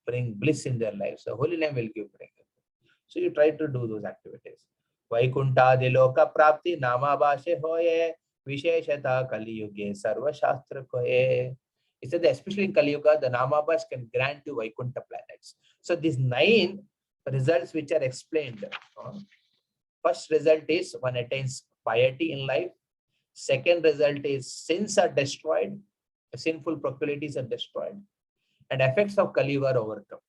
bring bliss in their lives. So holy name will bring. So you try to do those activities. Vaikunta diloka prapti namabhashe hoye visheshata kali yuge sarva shastra koye. It said that especially in Kali Yuga, the Namabhasa can grant you Vaikunta planets. So these 9 results which are explained. First result is one attains piety in life. Second result is sins are destroyed, sinful proclivities are destroyed, and effects of Kali Yuga are overcome.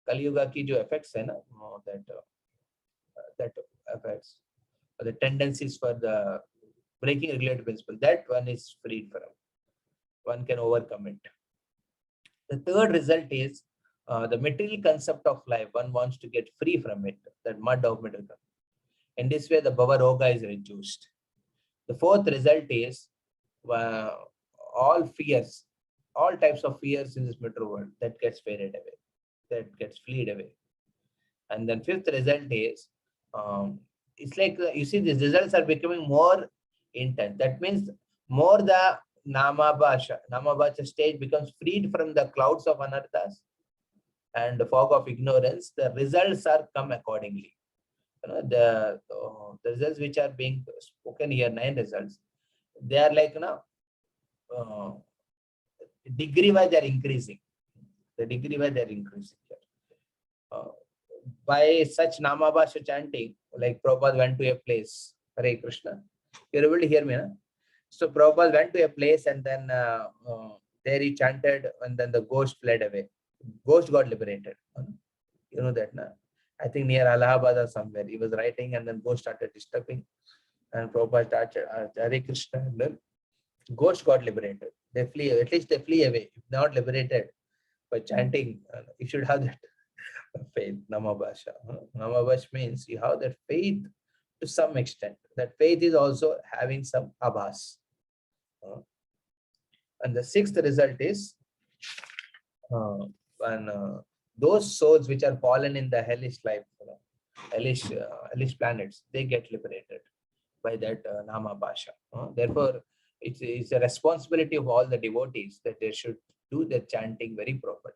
Kali Yuga ki jo effects hai na, that affects the tendencies for the breaking regulated principle, that one is freed from. One can overcome it. The third result is the material concept of life. One wants to get free from it, that mud of material. In this way, the Bhava Roga is reduced. The fourth result is all fears, all types of fears in this material world, that gets faded away, that gets fleed away. And then fifth result is, it's like, you see, these results are becoming more intense. That means more the Namabhasa stage becomes freed from the clouds of anarthas and the fog of ignorance. The results are come accordingly. The results which are being spoken here, 9 results, they are like, degree wise they are increasing. The degree wise they are increasing. By such Namabhasa chanting, like Prabhupada went to a place, Hare Krishna. You're able to hear me, no? So Prabhupada went to a place and then there he chanted and then the ghost fled away. Ghost got liberated. You know that, no? I think near Allahabad or somewhere. He was writing and then ghost started disturbing. And Prabhupada started Hare Krishna and then ghost got liberated. They flee, at least they flee away. If not liberated by chanting, you should have that faith, Namabhasa. Namabhasa means you have that faith to some extent. That faith is also having some abhas. And the sixth result is when those souls which are fallen in the hellish life, hellish planets, they get liberated by that Namabhasa. Therefore, it's a responsibility of all the devotees that they should do the chanting very properly.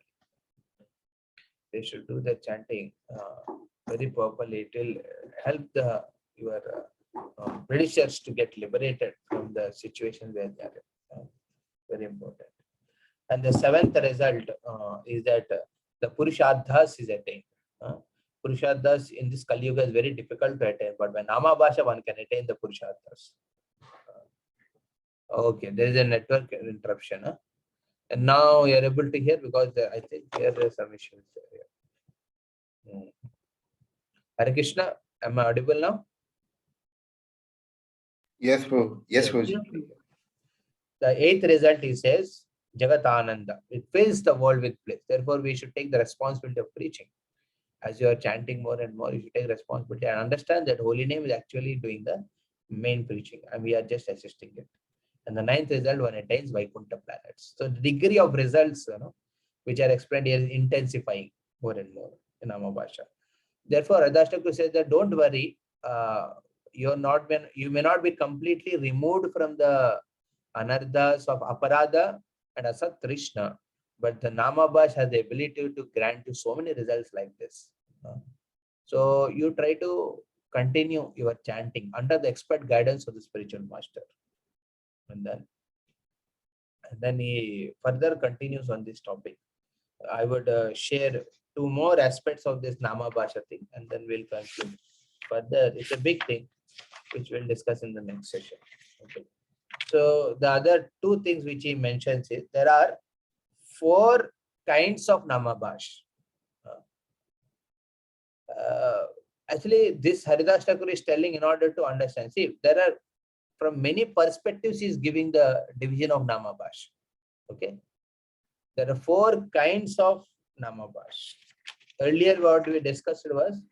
They should do the chanting very properly. It will help your Britishers to get liberated from the situation where they are. Very important. And the seventh result is that the Purushadhas is attained. Purushadhas in this Kali Yuga is very difficult to attain, but when Namabhasha one can attain the Purushadhas. Okay, there is a network interruption. And now you are able to hear because I think there are some issues there. Hare Krishna, am I audible now? Yes, Prabhu. Yes, Prabhuji. The eighth result, he says, Jagatananda. It fills the world with bliss. Therefore, we should take the responsibility of preaching. As you are chanting more and more, you should take responsibility and understand that holy name is actually doing the main preaching and we are just assisting it. And the ninth result, one attains Vaikuntha planets. So the degree of results, which are explained here, is intensifying more and more in Namabhasha. Therefore, Radhashtakar says that don't worry, you may not be completely removed from the anarthas of aparadha and asat trishna, but the Namabhash has the ability to grant you so many results like this. So you try to continue your chanting under the expert guidance of the spiritual master. And then he further continues on this topic. I would share two more aspects of this Namabhasha thing, and then we'll conclude. Further, it's a big thing, which we'll discuss in the next session. Okay. So the other two things which he mentions is there are 4 kinds of Namabhash. Actually, this Haridas Thakur is telling in order to understand. See, there are from many perspectives he is giving the division of Namabhash. Okay. There are 4 kinds of Namabhash. Earlier, what we discussed was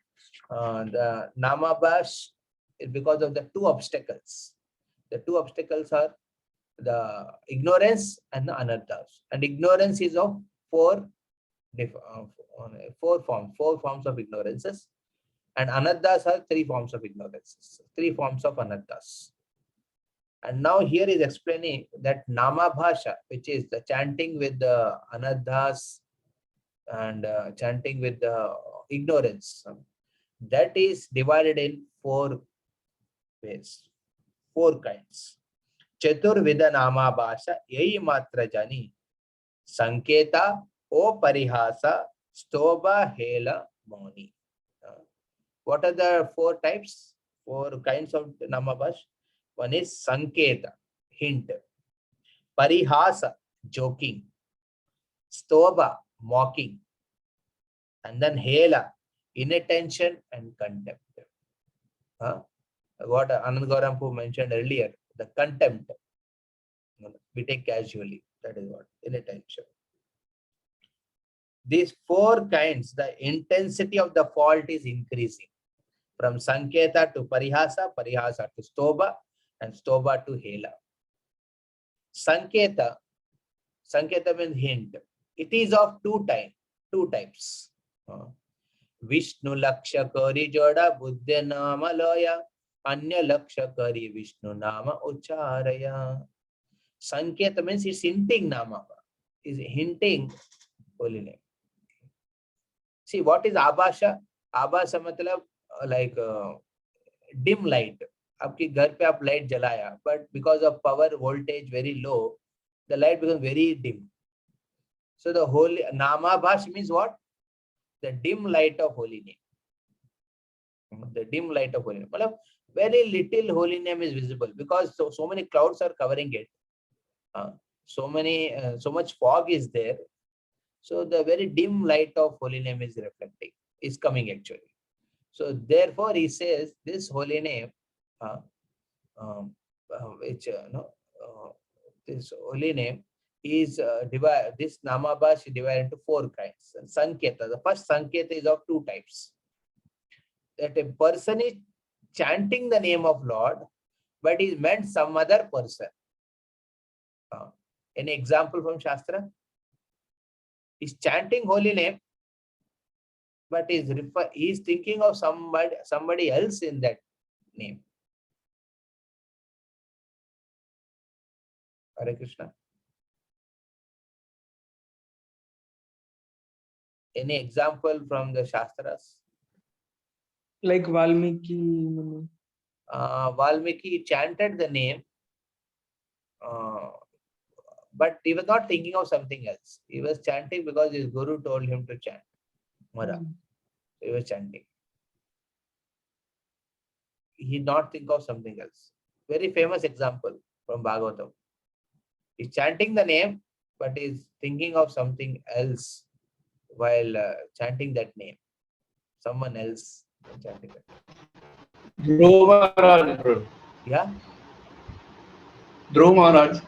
the Namabhash is because of the 2 obstacles. The 2 obstacles are the ignorance and the anarthas. And ignorance is of 4 forms of ignorances. And anarthas are 3 forms of ignorances, 3 forms of anarthas. And now here is explaining that Namabhasha, which is the chanting with the anarthas and chanting with the ignorance, that is divided in 4 ways, 4 kinds. Chaturvida Namabhasha yai matra jani sanketa o parihasa stoba hela moni. What are the 4 types, 4 kinds of Namabhash? One is Sanketa, hint. Parihasa, joking. Stoba, mocking. And then Hela, inattention and contempt. What Anand Gaurampu mentioned earlier, the contempt. We take casually. That is what, inattention. These 4 kinds, the intensity of the fault is increasing. From Sanketa to Parihasa, Parihasa to Stoba, and Stoba to Hela. Sanketa means hint. It is of 2 types. Vishnu Laksha Kari Joda Buddha Nama Loya Anya Laksha Kari Vishnu Nama Ucharaya. Sanketa means it's hinting Nama. Is hinting holy name. See, what is Abhasha? Abhasha matlab like dim light. आपके घर पे आप light जलाया, but because of power voltage very low, the light becomes very dim. So the holy Namabhash means what? The dim light of holy name. The dim light of holy name. Matlab, very little holy name is visible because so many clouds are covering it. So much fog is there. So the very dim light of holy name is reflecting, is coming actually. So therefore he says this holy name, this holy name is this Namabhash is divided into 4 kinds. And Sanketa, the first Sanketa is of 2 types. That a person is chanting the name of Lord, but is meant some other person. Any example from Shastra? He's chanting holy name, but he's thinking of somebody else in that name. Hare Krishna. Any example from the Shastras? Like Valmiki. Valmiki chanted the name, but he was not thinking of something else. He was chanting because his guru told him to chant. Mara. He was chanting. He did not think of something else. Very famous example from Bhagavatam. He's chanting the name, but he's thinking of something else while chanting that name. Someone else chanting that name. Dhruv Maharaj, bro. Yeah? Dhruv Maharaj.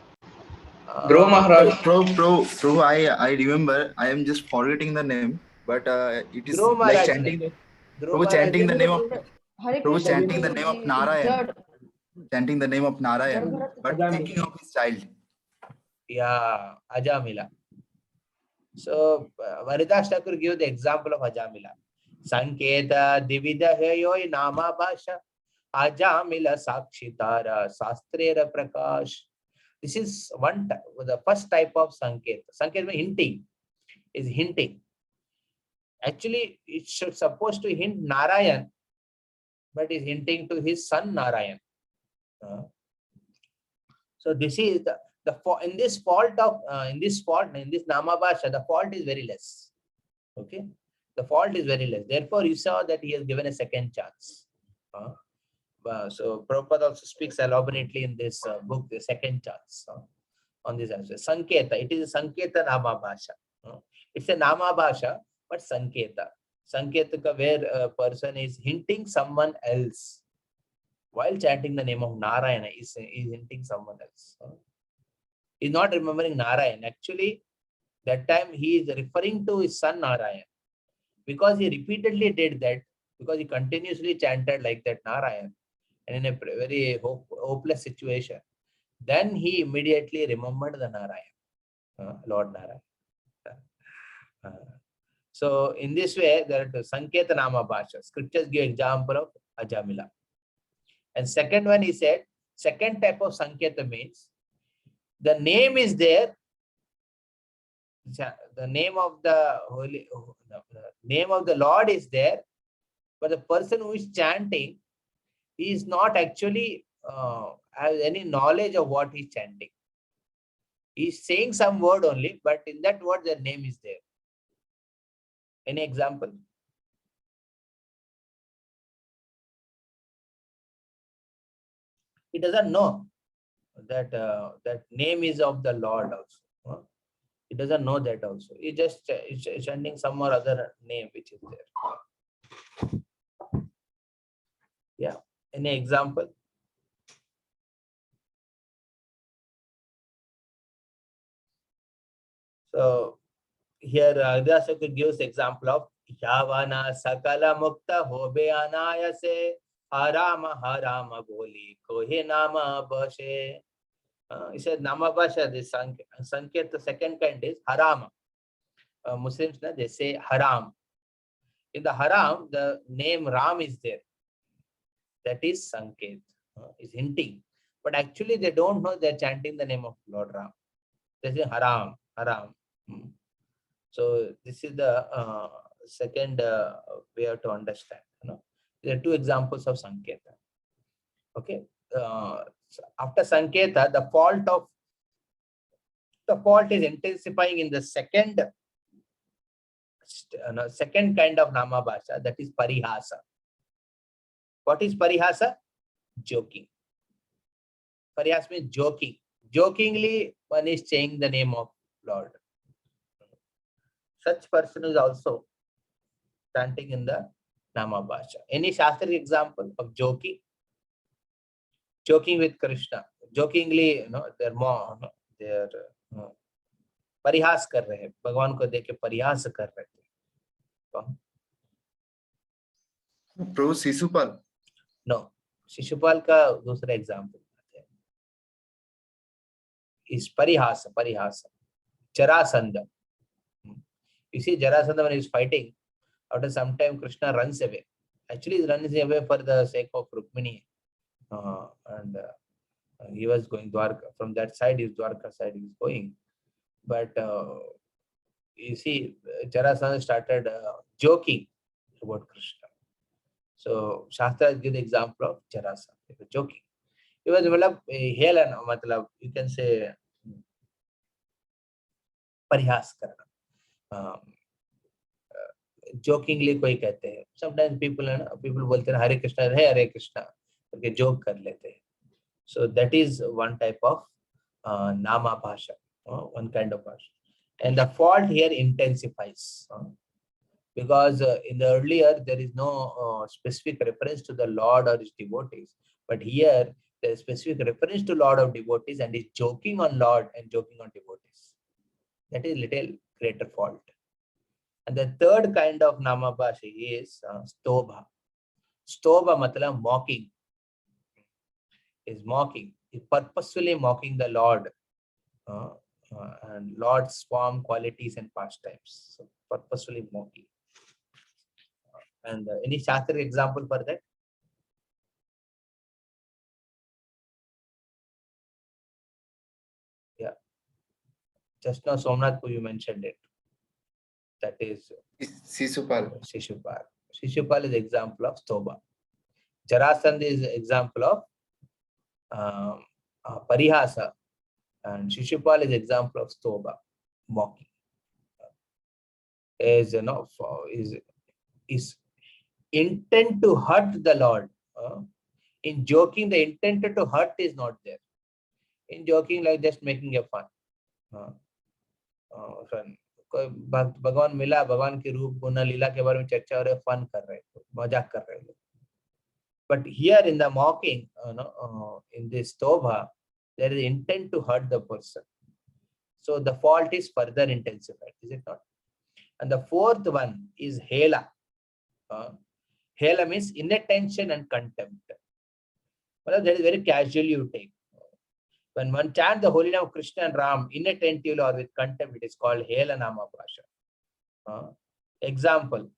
Dhruv Maharaj. Bro, I remember. I am just forgetting the name, but it is Dhruv like Maharaj. chanting. Dhruv Prabhu Maharaj. chanting the name of Hare Prabhu Krishna, chanting the name of Guruji, Narayan, Jad. chanting the name of Narayan, Jad but thinking of his child. Yeah, Ajamila. So Varidas Thakur give the example of Ajamila. Sanketa Divida Hayoi Namabhasa Ajamila Sakshitara Sastrera Prakash. This is the first type of Sanketa. Sanketa means hinting. Is hinting. Actually, it should supposed to hint Narayan, but is hinting to his son Narayan. So this is in this Namabhasha, the fault is very less. Okay, the fault is very less. Therefore, you saw that he has given a second chance. So Prabhupada also speaks elaborately in this book, the second chance on this aspect. Sanketa, it is a Sanketa Namabhasha. It's a Namabhasha, but Sanketa. Sanketaka, where a person is hinting someone else while chanting the name of Narayana, is hinting someone else. He's not remembering Narayan. Actually, that time he is referring to his son Narayan. Because he repeatedly did that, because he continuously chanted like that Narayan, and in a very hopeless situation, then he immediately remembered the Narayan, Lord Narayan. So in this way, there are Sanketa Namabhasha. Scriptures give example of Ajamila. And second one, he said, second type of Sanketa means the name is there. The name of the name of the Lord is there, but the person who is chanting, he is not actually has any knowledge of what he's chanting. He's saying some word only, but in that word, their name is there. Any example? He doesn't know that that name is of the Lord also. He doesn't know that also. He just is chanting some or other name which is there. Yeah. Any example? So here Adhyasaka gives example of Yavana Sakala Mukta Hobe Anayase Harama Boli Kohe Nama Bashe. He said Namabhasha, this Sanket, the second kind is Harama. Muslims, they say Haram. In the Haram, the name Ram is there. That is Sanket, is hinting. But actually, they don't know they're chanting the name of Lord Ram. They say Haram, Haram. So this is the second way to understand. There are two examples of Sanketa. Okay. So after Sanketa, the fault is intensifying in the second kind of Namabhasha, that is Parihasa. What is Parihasa? Joking. Parihasa means joking. Jokingly, one is saying the name of Lord. Such person is also chanting in the Namabhasha. Any Shastric example of joking? Joking with Krishna. Jokingly, they're more, they're परिहास कर रहे हैं, भगवान को देख के परिहास कर रहे थे. Prabhu Sisupal. No, शिशुपाल का दूसरा example is parihasa. Jarasandha. You see, Jarasandha, when he is fighting, after some time Krishna runs away. Actually, he runs away for the sake of Rukmini. And He was going Dwarka. From that side, his Dwarka side he was going. But you see, Jarasandha started joking about Krishna. So Shastra gives the example of Jarasandha. He was joking. He was helan, you can say parihas karna. Jokingly कोई कहते हैं. Sometimes people बोलते हैं Hare Krishna, hey Hare Krishna, करके joke कर लेते हैं. So that is one type of Namabhasa, one kind of bhasha. And the fault here intensifies because in the earlier there is no specific reference to the Lord or his devotees, but here there is specific reference to Lord of devotees and is joking on Lord and joking on devotees. That is little greater fault. And the third kind of Namabhasa is Stobha. Stobha matlab mocking. Is mocking. Is purposefully mocking the Lord and Lord's form, qualities and pastimes. So purposefully mocking. And any Shastra example for that? Yeah. Just now Somnath you mentioned it. That is Sisupal. Shishupal. Shishupal is example of Stobha. Jarasandha is example of Parihasa. And Shishupal is example of Stobha, mocking. Is intent to hurt the Lord. In joking, the intent to hurt is not there. In joking, like just making a fun. भगवान मिला, भगवान के रूप गुण लीला के बारे में चर्चा हो रहे, फन कर रहे, मजाक कर रहे लोग. But here in the mocking, in this Stobha, there is intent to hurt the person. So the fault is further intensified, is it not? And the fourth one is Hela. Hela means inattention and contempt. Well, that is very casually you take. When one chants the holy name of Krishna and Ram inattentively or with contempt, it is called Hela Namabhasa. Example,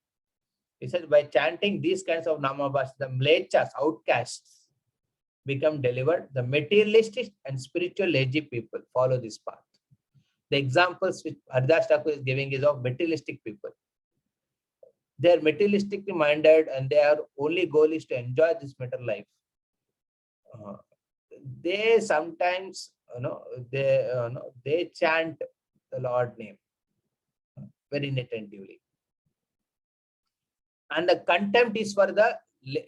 he said by chanting these kinds of Namabhasa, the mlechas, outcasts, become delivered. The materialistic and spiritual lazy people follow this path. The examples which Haridas Thakur is giving is of materialistic people. They are materialistically minded and their only goal is to enjoy this material life. They sometimes, they chant the Lord name very inattentively. And the contempt is for the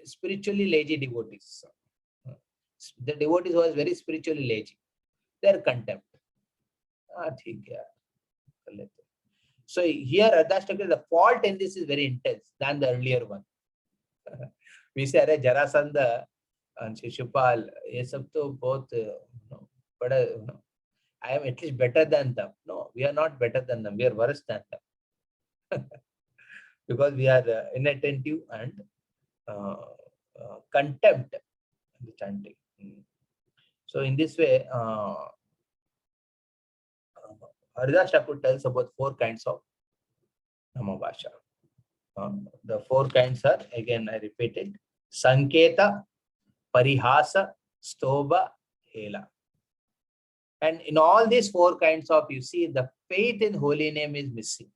spiritually lazy devotees. The devotees who are very spiritually lazy, their contempt. So here, the fault in this is very intense than the earlier one. We say, Are Jarasandha and Shishupal, ये सब तो बहुत बड़ा, I am at least better than them. No, we are not better than them. We are worse than them. Because we are inattentive and contempt in the chanting. So in this way, Haridas Thakur tells about 4 kinds of Namabhasa. The 4 kinds are, again I repeat it, Sanketa, Parihasa, Stobha, Hela. And in all these 4 kinds of, you see, the faith in holy name is missing.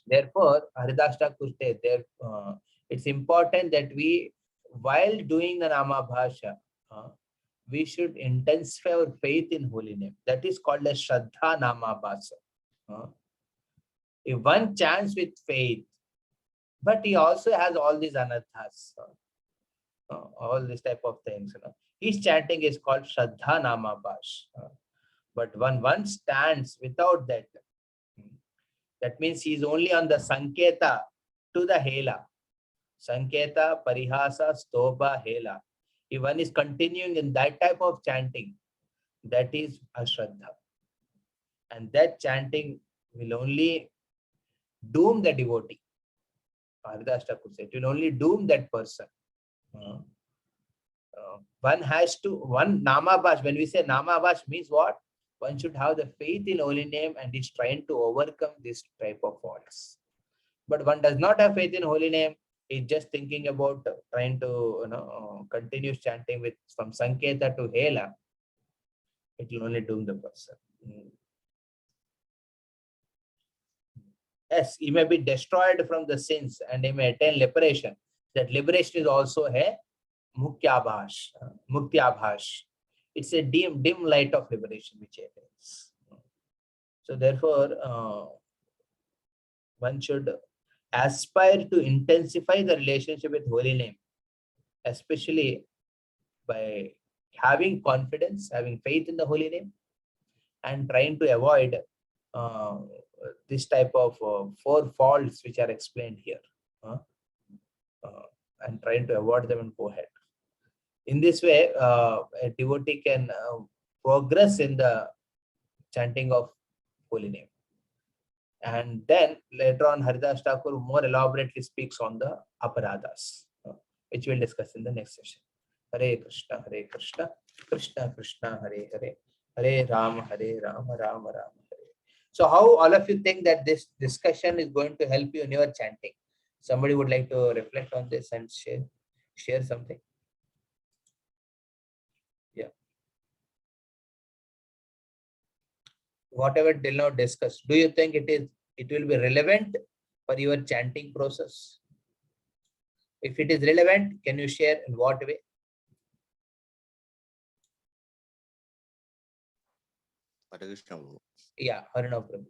Therefore, Haridas Thakur said, it's important that we, while doing the Namabhasa, we should intensify our faith in holy name. That is called a Shraddha Namabhasa. If one chants with faith, but he also has all these anarthas, all this type of things. His chanting is called Shraddha Namabhasa. But when one stands without that, that means he is only on the Sanketa to the Hela. Sanketa, Parihasa, Stobha, Hela. If one is continuing in that type of chanting, that is Ashraddha. And that chanting will only doom the devotee. Haridas Thakur said, it will only doom that person. One has to, one Namabhasa, when we say Namabhasa means what? One should have the faith in holy name and is trying to overcome this type of faults. But one does not have faith in holy name, is just thinking about trying to continue chanting with from Sanketa to Hela, it will only doom the person. Yes, he may be destroyed from the sins and he may attain liberation. That liberation is also a Mukyabhash. Mukyabhash. It's a dim light of liberation which he attains. So therefore, one should aspire to intensify the relationship with holy name, especially by having confidence, having faith in the holy name, and trying to avoid this type of four faults which are explained here, and trying to avoid them and go ahead. In this way, a devotee can progress in the chanting of holy name. And then later on, Haridas Thakur more elaborately speaks on the aparadhas, which we'll discuss in the next session. Hare Krishna, Krishna Krishna, Hare Hare, Hare Rama, Rama Rama. So how all of you think that this discussion is going to help you in your chanting? Somebody would like to reflect on this and share something? Yeah. Whatever till now discussed, do you think it will be relevant for your chanting process? If it is relevant, can you share in what way? Yeah, Harinaam Prabhu.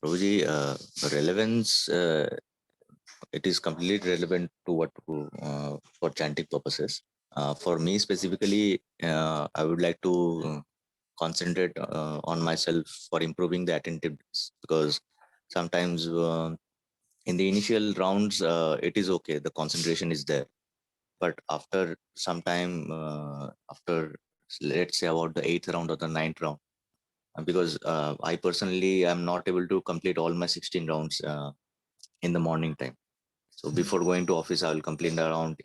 Prabhuji, relevance, it is completely relevant to what for chanting purposes. For me specifically, I would like to concentrate on myself for improving the attentiveness, because sometimes in the initial rounds, it is okay, the concentration is there. But after some time, after let's say about the 8th round or the 9th round, because I personally am not able to complete all my 16 rounds in the morning time. So before going to office, I will complete around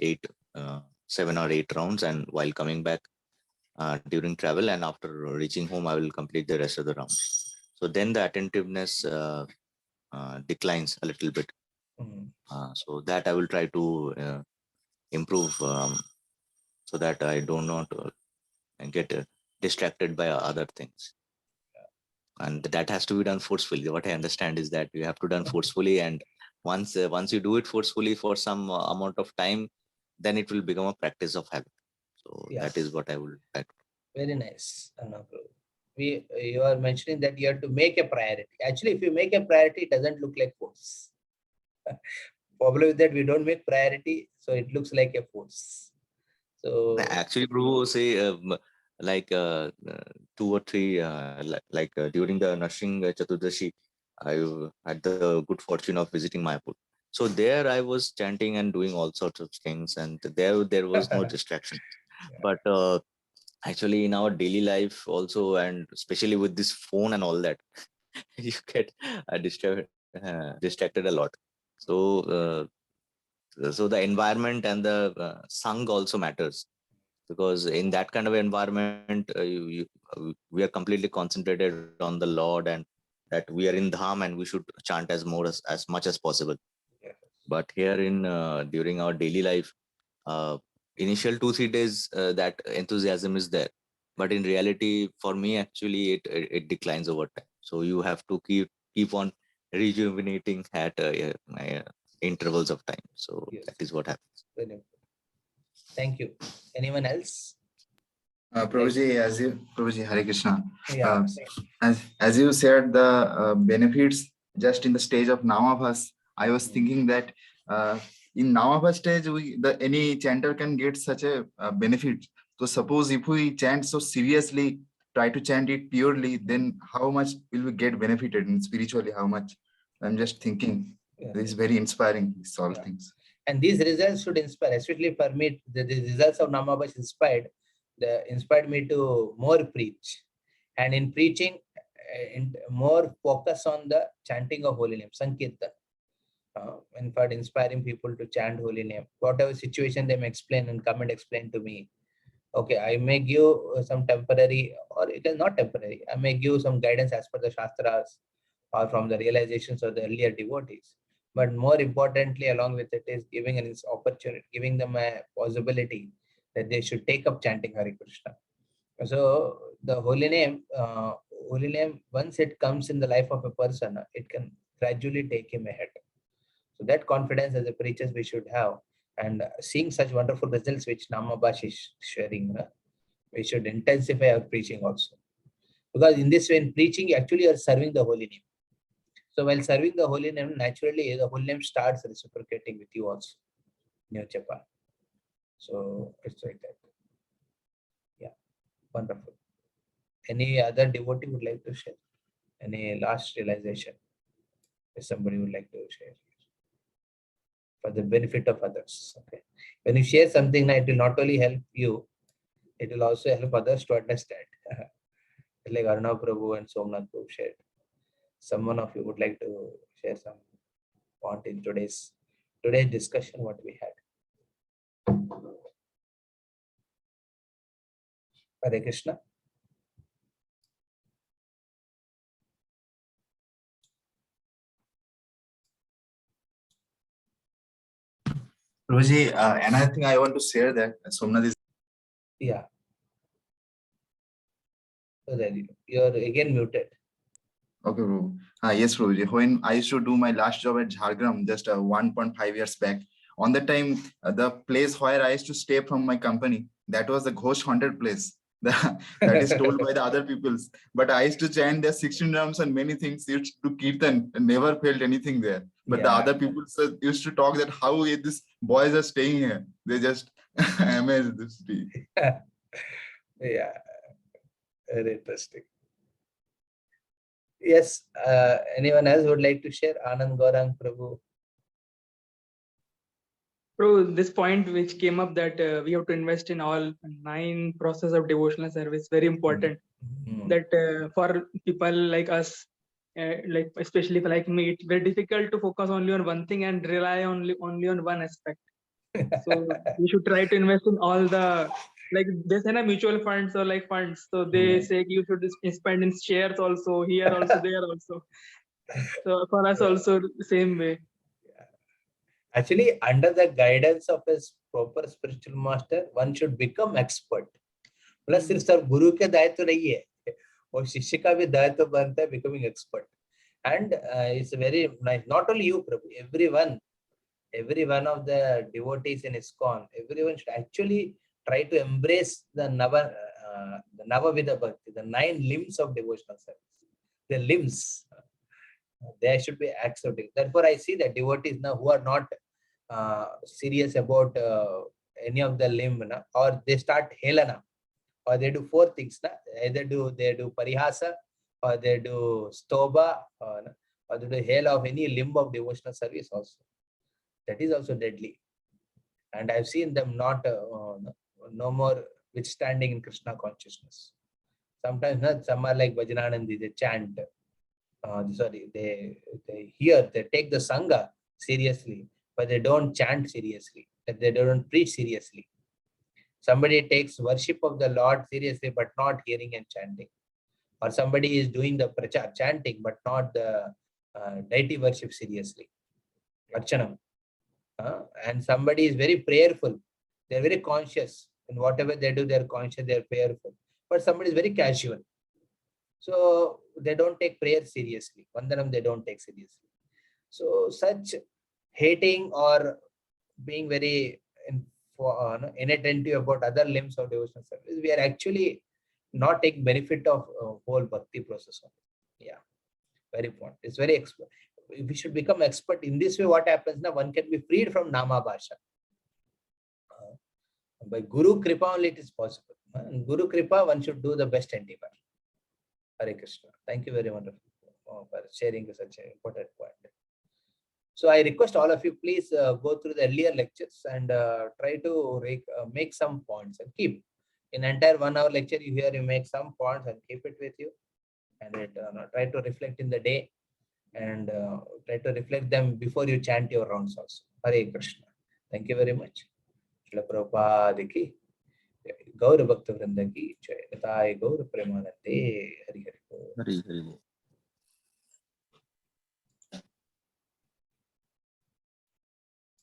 7 or 8 rounds, and while coming back during travel and after reaching home, I will complete the rest of the rounds. So then the attentiveness declines a little bit. So that I will try to improve, so that I do not get distracted by other things. And that has to be done forcefully. What I understand is that you have to done forcefully, and once you do it forcefully for some amount of time, then it will become a practice of habit. So that is what I would like. Very nice. You are mentioning that you have to make a priority. Actually, if you make a priority, it doesn't look like force. Problem with that, we don't make priority, so it looks like a force. So actually, Prabhu say like 2 or 3, during the Nashing Chaturdashi, I had the good fortune of visiting Mayapur. So there I was chanting and doing all sorts of things, and there was no distraction. But actually in our daily life also, and especially with this phone and all that, you get distracted a lot. So so the environment and the sang also matters, because in that kind of environment, we are completely concentrated on the Lord, and that we are in Dham and we should chant as much as possible. But here in during our daily life, initial 2-3 days, that enthusiasm is there, but in reality, for me, actually, it declines over time. So you have to keep on rejuvenating at intervals of time. So that is what happens. Thank you. Anyone else? Prabhuji, Hare Krishna. Yeah. As you said, the benefits just in the stage of Namabhasa, I was thinking that in Namabhasa stage, any chanter can get such a benefit. So suppose if we chant so seriously, try to chant it purely, then how much will we get benefited, and spiritually how much? I'm just thinking. This is very inspiring, these all things. And these results should inspire, especially for me, the results of Namabhasa inspired me to more preach. And in preaching, more focus on the chanting of holy name, Sankirtan. In fact, inspiring people to chant holy name. Whatever situation they may explain and come and explain to me. Okay, I may give some temporary, or it is not temporary, I may give some guidance as per the Shastras or from the realizations of the earlier devotees. But more importantly, along with it is giving an opportunity, giving them a possibility that they should take up chanting Hare Krishna. So the holy name, once it comes in the life of a person, it can gradually take him ahead. So that confidence as a preachers we should have, and seeing such wonderful results which Namabhasa is sharing, we should intensify our preaching also. Because in this way, in preaching, actually you are serving the holy name. So while serving the holy name, naturally the holy name starts reciprocating with you also. Nyochapa. So it's like that. Yeah, wonderful. Any other devotee would like to share? Any last realization if somebody would like to share for the benefit of others? Okay. When you share something, it will not only help you, it will also help others to understand. Like Harinaam Prabhu and Somnath Prabhu shared. Someone of you would like to share some point in today's discussion, what we had. Hare Krishna. Prabhuji, another thing I want to share that Somnath is. Yeah. So then you're again muted. Okay, Prabhu. Yes, Prabhuji. When I used to do my last job at Jhargram just 1.5 years back, on that time, the place where I used to stay from my company, that was the ghost haunted place. That is told by the other peoples. But I used to chant there 16 drums and many things, used to kirtan, and never felt anything there. But the other people used to talk that how these boys are staying here. They just amazed this tree. Yeah, very interesting. Yes, anyone else would like to share? Anand Gaurang Prabhu. Bro, this point which came up that we have to invest in all 9 process of devotional service, very important. That for people like us, like especially for like me, it's very difficult to focus only on one thing and rely only on one aspect. So we should try to invest in all the, like they say mutual funds or like funds. So they say you should spend in shares also, here also, there also. So for us also the same way. Actually, under the guidance of a proper spiritual master, one should become expert. Plus सिर्फ sir गुरु के दायित्व नहीं है, और शिष्य का भी दायित्व बनता है becoming expert. And it's very nice. Not only you, Prabhu, every one of the devotees in ISKCON, everyone should actually try to embrace the Navavidha Bhakti, the 9 limbs of devotional service. The limbs, they should be accepting. Therefore, I see that devotees now who are not serious about any of the limb, or they start helana, or they do 4 things. Either they do parihasa, or they do stoba, or they do hail of any limb of devotional service also. That is also deadly. And I've seen them not no more withstanding in Krishna consciousness. Sometimes some are like Bhajananandi, they chant. They take the Sangha seriously, but they don't chant seriously, that they don't preach seriously. Somebody takes worship of the Lord seriously, but not hearing and chanting. Or somebody is doing the prachar, chanting, but not the deity worship seriously. Archanam. And somebody is very prayerful. They're very conscious. In whatever they do, they're conscious, they're prayerful. But somebody is very casual. So they don't take prayer seriously. Vandanam, they don't take seriously. So such hating or being very inattentive about other limbs of devotional service, we are actually not taking benefit of whole bhakti process. Yeah, very important. It's very expert. We should become expert. In this way, what happens now, one can be freed from Namabhasa. By Guru Kripa only it is possible. In Guru Kripa, one should do the best endeavor. Hare Krishna. Thank you very much for sharing such an important point. So I request all of you, please go through the earlier lectures and try to make some points and keep. In entire 1 hour lecture, you make some points and keep it with you. And try to reflect in the day, and try to reflect them before you chant your rounds also. Hare Krishna. Thank you very much. Srila Prabhupada ki, Gaur Bhakta Vrinda ki, Jai Gaur Premanande, Hari Hari.